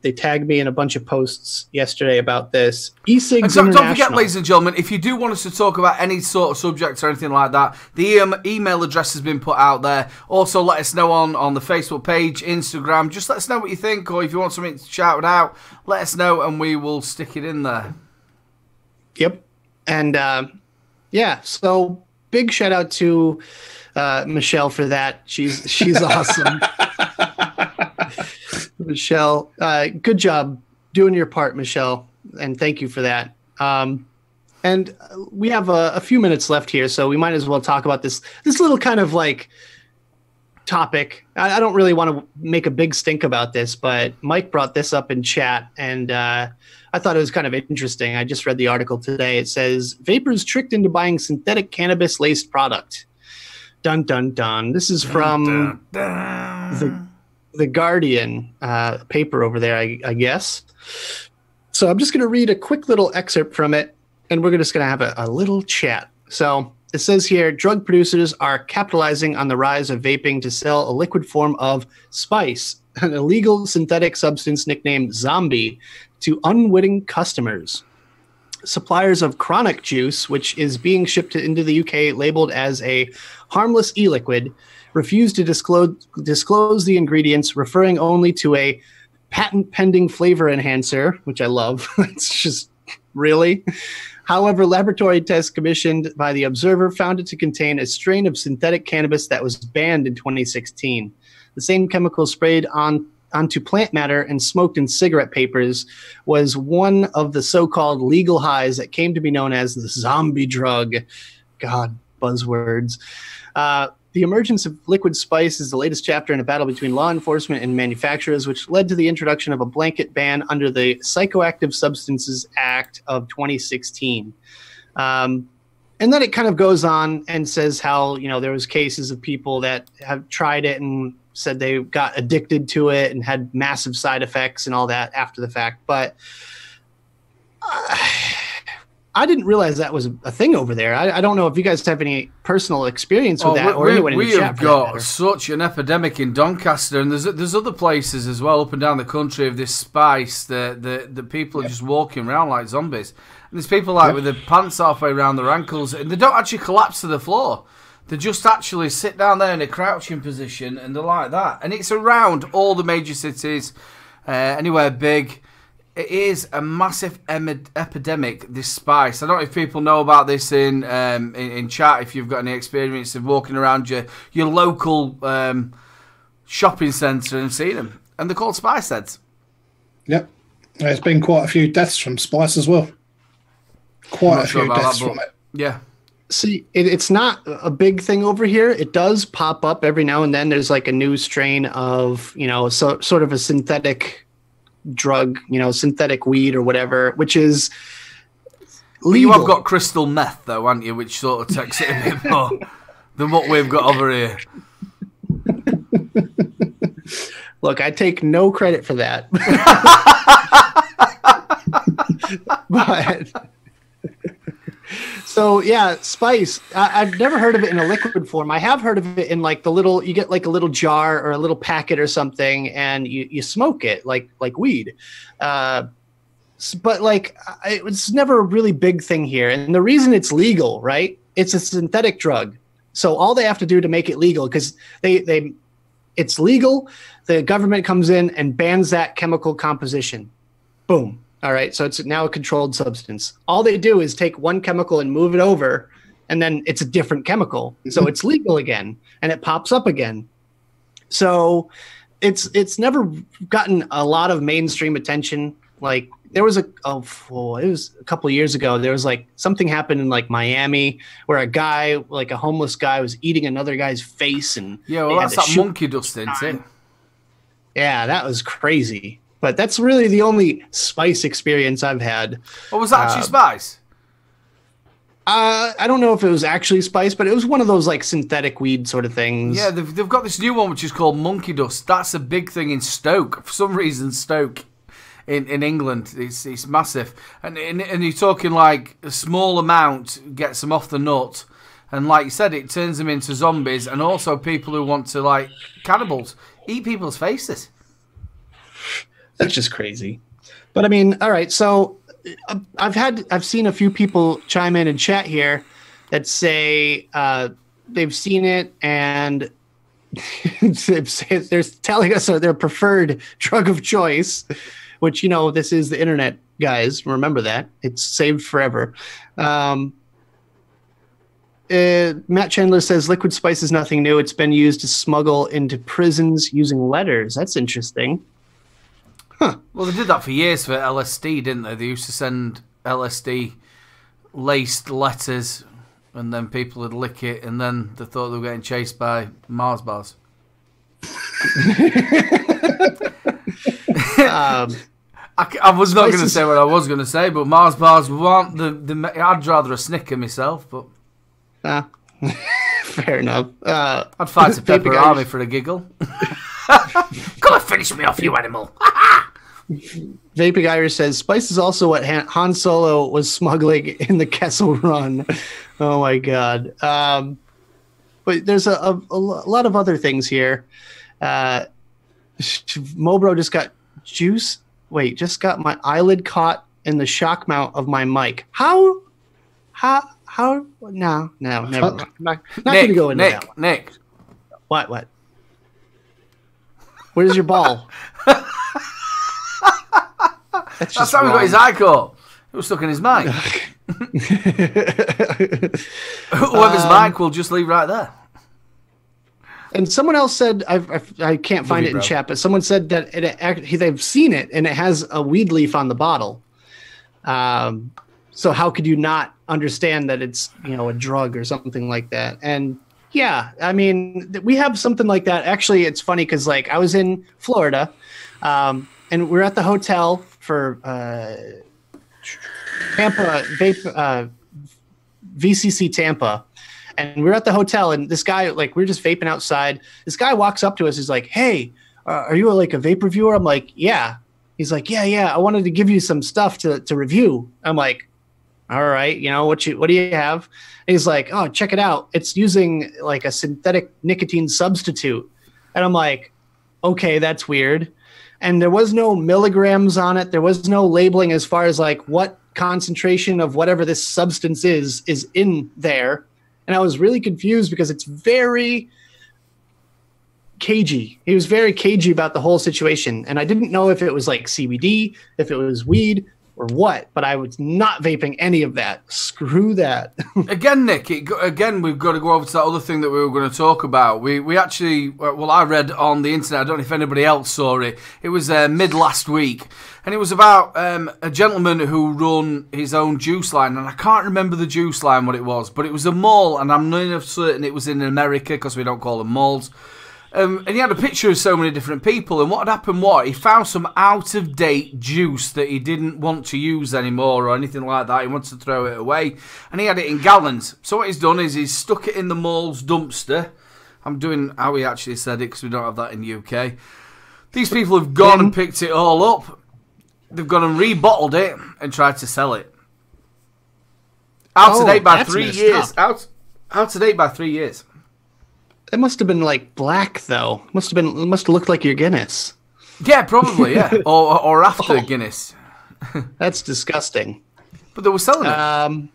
They tagged me in a bunch of posts yesterday about this. E-cigs Don't forget, ladies and gentlemen, if you do want us to talk about any sort of subject or anything like that, the email address has been put out there. Also, let us know on the Facebook page, Instagram. Just let us know what you think, or if you want something shouted out, let us know, and we will stick it in there. Yep. And, so big shout out to Michelle for that. She's awesome. Michelle, good job doing your part, Michelle, and thank you for that. And we have a few minutes left here, so we might as well talk about this little kind of like topic. I don't really want to make a big stink about this, but Mike brought this up in chat, and I thought it was kind of interesting. I just read the article today. It says, vapors tricked into buying synthetic cannabis-laced product. Dun, dun, dun. This is from the Guardian paper over there, I guess. So I'm just going to read a quick little excerpt from it, and we're just going to have a little chat. So it says here, drug producers are capitalizing on the rise of vaping to sell a liquid form of spice, an illegal synthetic substance nicknamed zombie, to unwitting customers. Suppliers of chronic juice, which is being shipped into the UK labeled as a harmless e-liquid, refuse to disclose the ingredients, referring only to a patent-pending flavor enhancer, which I love. It's just, really? However, laboratory tests commissioned by the Observer found it to contain a strain of synthetic cannabis that was banned in 2016. The same chemical sprayed onto plant matter and smoked in cigarette papers was one of the so-called legal highs that came to be known as the zombie drug. God, buzzwords. The emergence of liquid spice is the latest chapter in a battle between law enforcement and manufacturers, which led to the introduction of a blanket ban under the Psychoactive Substances Act of 2016. And then it kind of goes on and says how, there was cases of people that have tried it and said they got addicted to it and had massive side effects and all that after the fact. But I didn't realize that was a thing over there. I don't know if you guys have any personal experience with that, or anyone in the chat. We have got such an epidemic in Doncaster, and there's other places as well up and down the country of this spice that the people are just walking around like zombies. And there's people like with their pants halfway around their ankles, and they don't actually collapse to the floor. They just actually sit down there in a crouching position, and they're like that. And it's around all the major cities, anywhere big. It is a massive epidemic, this spice. I don't know if people know about this in chat, if you've got any experience of walking around your local shopping centre and seeing them. And they're called spice heads. Yep. There's been quite a few deaths from spice as well. Quite a few deaths from it. Yeah. See, it's not a big thing over here. It does pop up every now and then. There's like a new strain of, sort of a synthetic drug, synthetic weed or whatever, which is legal. You have got crystal meth, though, haven't you, which sort of takes it a bit more than what we've got over here. Look, I take no credit for that. But so yeah, spice. I've never heard of it in a liquid form. I have heard of it in like you get like a little jar or a little packet or something, and you smoke it like weed. But like it was never a really big thing here. And the reason it's legal, right? It's a synthetic drug. So all they have to do to make it legal, because it's legal, the government comes in and bans that chemical composition. Boom. All right, so it's now a controlled substance. All they do is take one chemical and move it over, and then it's a different chemical. So it's legal again, and it pops up again. So it's never gotten a lot of mainstream attention. Like there was it was a couple of years ago. There was like something happened in like Miami where a guy, like a homeless guy, was eating another guy's face, and that's that monkey dust, isn't it? Yeah, that was crazy. But that's really the only spice experience I've had. What was that actually spice? I don't know if it was actually spice, but it was one of those like synthetic weed sort of things. Yeah, they've got this new one which is called monkey dust. That's a big thing in Stoke. For some reason, Stoke in England, it's massive. And you're talking like a small amount gets them off the nut. And like you said, it turns them into zombies, and also people who want to, like cannibals, eat people's faces. That's just crazy. But I mean, all right. So I've seen a few people chime in and chat here that say they've seen it, and they're telling us their preferred drug of choice, which, this is the internet, guys. Remember that. It's saved forever. Matt Chandler says liquid spice is nothing new. It's been used to smuggle into prisons using letters. That's interesting. Huh. Well, they did that for years for LSD, didn't they? They used to send LSD-laced letters, and then people would lick it, and then they thought they were getting chased by Mars bars. I was not going to say what I was going to say, but Mars bars weren't I'd rather a Snicker myself, but... fair enough. I'd fight a pepper army for a giggle. Come and finish me off, you animal. Vaping Irish says spice is also what Han Solo was smuggling in the Kessel Run. Oh my god. But there's a lot of other things here. Mobro just got juice. Wait, just got my eyelid caught in the shock mount of my mic. How? No, never mind. Not going to go into that one. Nick. What? Where's your ball? That's how he got his eye caught. It was stuck in his mic. Whoever's mic will just leave right there. And someone else said, I can't find it in chat, but someone said that they've seen it and it has a weed leaf on the bottle. So how could you not understand that it's a drug or something like that? And yeah, I mean, we have something like that. Actually, it's funny because like I was in Florida, and we're at the hotel for Tampa Vape, VCC Tampa, and we're at the hotel, and this guy, like, we're just vaping outside. This guy walks up to us. He's like, "Hey, are you like a vape reviewer?" I'm like, "Yeah." He's like, "Yeah. I wanted to give you some stuff to review." I'm like, all right, what do you have? And he's like, oh, check it out. It's using like a synthetic nicotine substitute. And I'm like, okay, that's weird. And there was no milligrams on it. There was no labeling as far as like what concentration of whatever this substance is in there. And I was really confused because it's very cagey. He was very cagey about the whole situation. And I didn't know if it was like CBD, if it was weed or what, but I was not vaping any of that. Screw that. Again, Nick, again, we've got to go over to that other thing that we were going to talk about. We actually, well, I read on the internet, I don't know if anybody else saw it. It was mid last week, and it was about a gentleman who run his own juice line, and I can't remember the juice line, what it was, but it was a mall, and I'm not enough certain it was in America, because we don't call them malls. And he had a picture of so many different people, and what had happened was he found some out-of-date juice that he didn't want to use anymore or anything like that. He wanted to throw it away, and he had it in gallons. So what he's done is he's stuck it in the mall's dumpster. I'm doing how he actually said it because we don't have that in the UK. These people have gone and picked it all up. They've gone and rebottled it and tried to sell it. Out to date by 3 years. Out to date by 3 years. It must have been like black though. It must have looked like your Guinness. Yeah, probably, yeah. or after Guinness. That's disgusting. But they were selling it.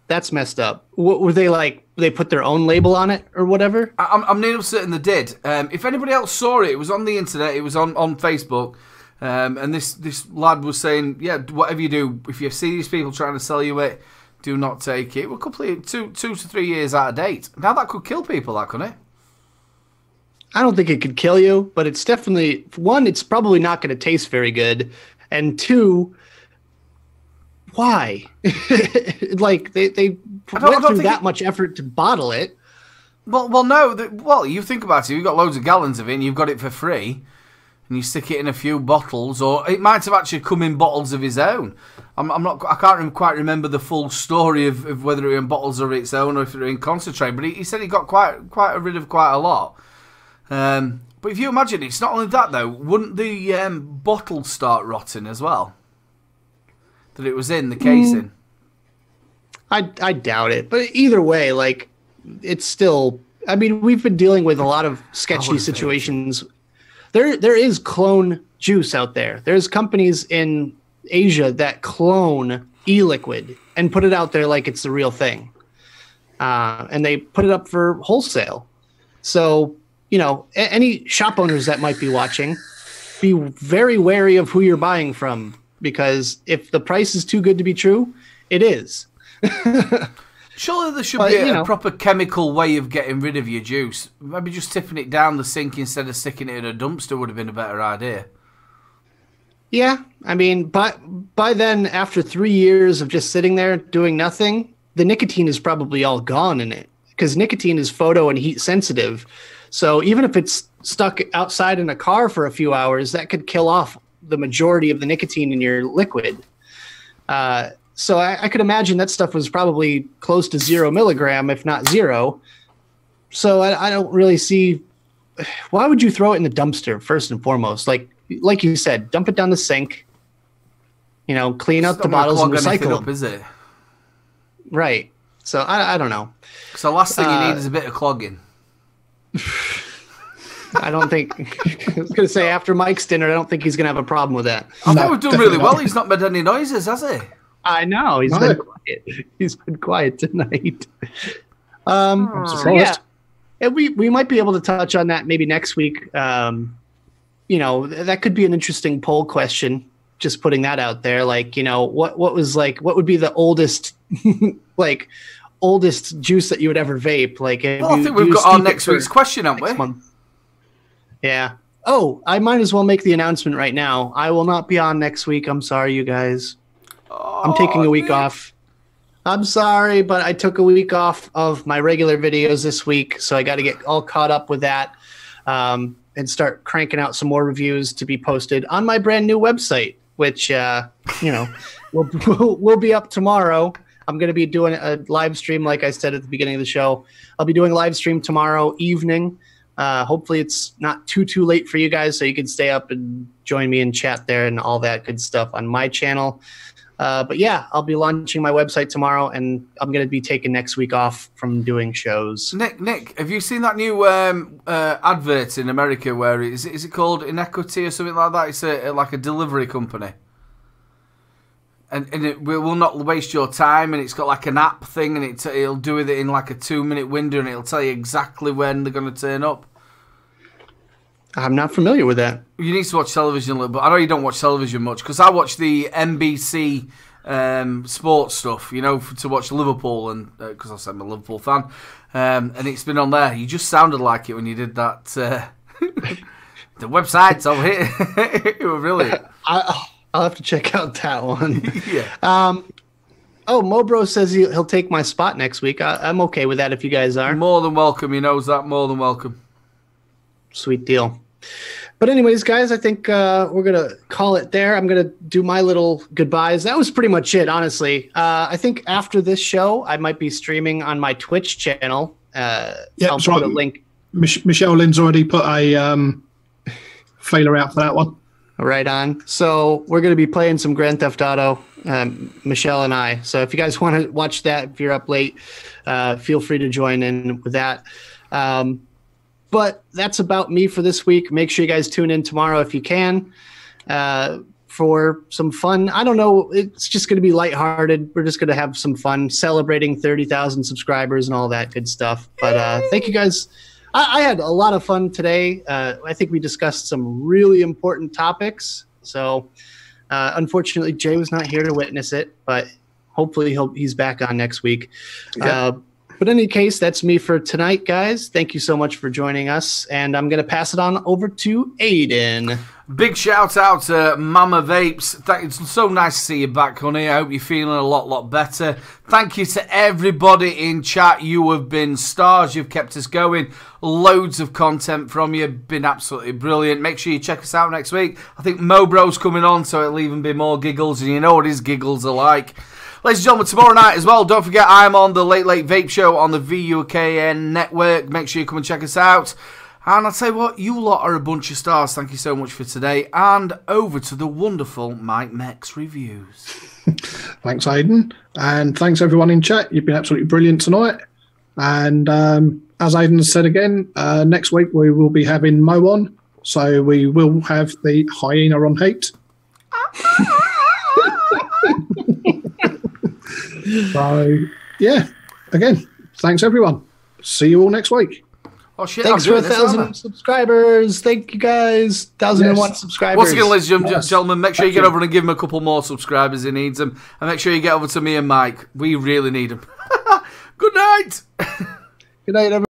That's messed up. What were they like? They put their own label on it or whatever? I'm nearly certain they did. If anybody else saw it, it was on the internet. It was on Facebook. And this lad was saying, yeah, whatever you do, if you see these people trying to sell you it, do not take it. We're completely 2 to 3 years out of date. Now that could kill people, that couldn't it? I don't think it could kill you, but it's definitely, one, it's probably not going to taste very good. And two, why? Like, they went through that much effort to bottle it. Well, no. Well, you think about it. You've got loads of gallons of it, and you've got it for free. And you stick it in a few bottles, or it might have actually come in bottles of his own. I can't quite remember the full story of whether it were in bottles of its own or if it were in concentrate. But he said he got quite rid of quite a lot. But if you imagine, it's not only that though. Wouldn't the bottle start rotting as well? That it was in the casing. I doubt it. But either way, like, it's still. I mean, we've been dealing with a lot of sketchy situations. There is clone juice out there. There's companies in Asia that clone e-liquid and put it out there like it's the real thing. And they put it up for wholesale. So, any shop owners that might be watching, be very wary of who you're buying from, because if the price is too good to be true, it is. Surely there should be a proper chemical way of getting rid of your juice. Maybe just tipping it down the sink instead of sticking it in a dumpster would have been a better idea. Yeah, I mean, by then, after 3 years of just sitting there doing nothing, the nicotine is probably all gone in it, because nicotine is photo and heat sensitive. So even if it's stuck outside in a car for a few hours, that could kill off the majority of the nicotine in your liquid. So I could imagine that stuff was probably close to 0 milligram, if not 0. So I don't really see, why would you throw it in the dumpster first and foremost? Like you said, dump it down the sink. Clean out the bottles and recycle them. Is it? Right. So I don't know. Because the last thing you need is a bit of clogging. I don't think. I was going to say after Mike's dinner, I don't think he's going to have a problem with that. I think we've done really well. He's not made any noises, has he? I know. He's been quiet. He's been quiet tonight. I'm surprised. Yeah, we might be able to touch on that maybe next week. That could be an interesting poll question. Just putting that out there, like, what would be the oldest, oldest juice that you would ever vape? Like, I think we've got our next week's question, haven't we? Month. Yeah. Oh, I might as well make the announcement right now. I will not be on next week. I'm sorry, you guys. I'm taking a week off. I'm sorry, but I took a week off of my regular videos this week, so I got to get all caught up with that and start cranking out some more reviews to be posted on my brand new website, which will be up tomorrow. I'm going to be doing a live stream, like I said at the beginning of the show. I'll be doing a live stream tomorrow evening. Hopefully it's not too late for you guys, so you can stay up and join me and chat there and all that good stuff on my channel. But yeah, I'll be launching my website tomorrow, and I'm going to be taking next week off from doing shows. Nick, have you seen that new advert in America where is it called Inequity or something like that? It's like a delivery company. And it will not waste your time, and it's got like an app thing, and it'll do it in like a 2-minute window, and it'll tell you exactly when they're going to turn up. I'm not familiar with that. You need to watch television a little bit. I know you don't watch television much, because I watch the NBC sports stuff, you know, to watch Liverpool, and because I'm a Liverpool fan, and it's been on there. You just sounded like it when you did that. The website's over here. It was brilliant. I'll have to check out that one. Yeah. Mobro says he'll take my spot next week. I'm okay with that if you guys are. More than welcome. He knows that. More than welcome. Sweet deal. But anyways, guys, I think we're going to call it there. I'm going to do my little goodbyes. That was pretty much it, honestly. I think after this show, I might be streaming on my Twitch channel. I'll put a link. Michelle Lynn's already put a feeler out for that one. Right on. So we're going to be playing some Grand Theft Auto, Michelle and I. So if you guys want to watch that, if you're up late, feel free to join in with that. But that's about me for this week. Make sure you guys tune in tomorrow if you can for some fun. I don't know. It's just going to be lighthearted. We're just going to have some fun celebrating 30,000 subscribers and all that good stuff. But thank you guys. I had a lot of fun today. I think we discussed some really important topics. So unfortunately, Jay was not here to witness it, but hopefully he's back on next week. Yeah. But in any case, that's me for tonight, guys. Thank you so much for joining us. And I'm going to pass it on over to Aiden. Big shout out to Mama Vapes. It's so nice to see you back, honey. I hope you're feeling a lot better. Thank you to everybody in chat. You have been stars. You've kept us going. Loads of content from you. Been absolutely brilliant. Make sure you check us out next week. I think Mobro's coming on, so it'll even be more giggles. And you know what his giggles are like. Ladies and gentlemen, tomorrow night as well, don't forget I'm on the Late Vape Show on the VUKN network. Make sure you come and check us out. And I'll tell you what, you lot are a bunch of stars. Thank you so much for today. And over to the wonderful Mike Mex Reviews. Thanks, Aidan. And thanks, everyone in chat. You've been absolutely brilliant tonight. And as Aidan said again, next week we will be having Mo on. So we will have the hyena on hate. So, yeah, again, thanks, everyone. See you all next week. Oh, shit. Thanks for 1,000 subscribers. Thank you, guys. 1,001 subscribers. Once again, ladies and gentlemen, make sure you get over and give him a couple more subscribers. He needs them. And make sure you get over to me and Mike. We really need them. Good night. Good night, everyone.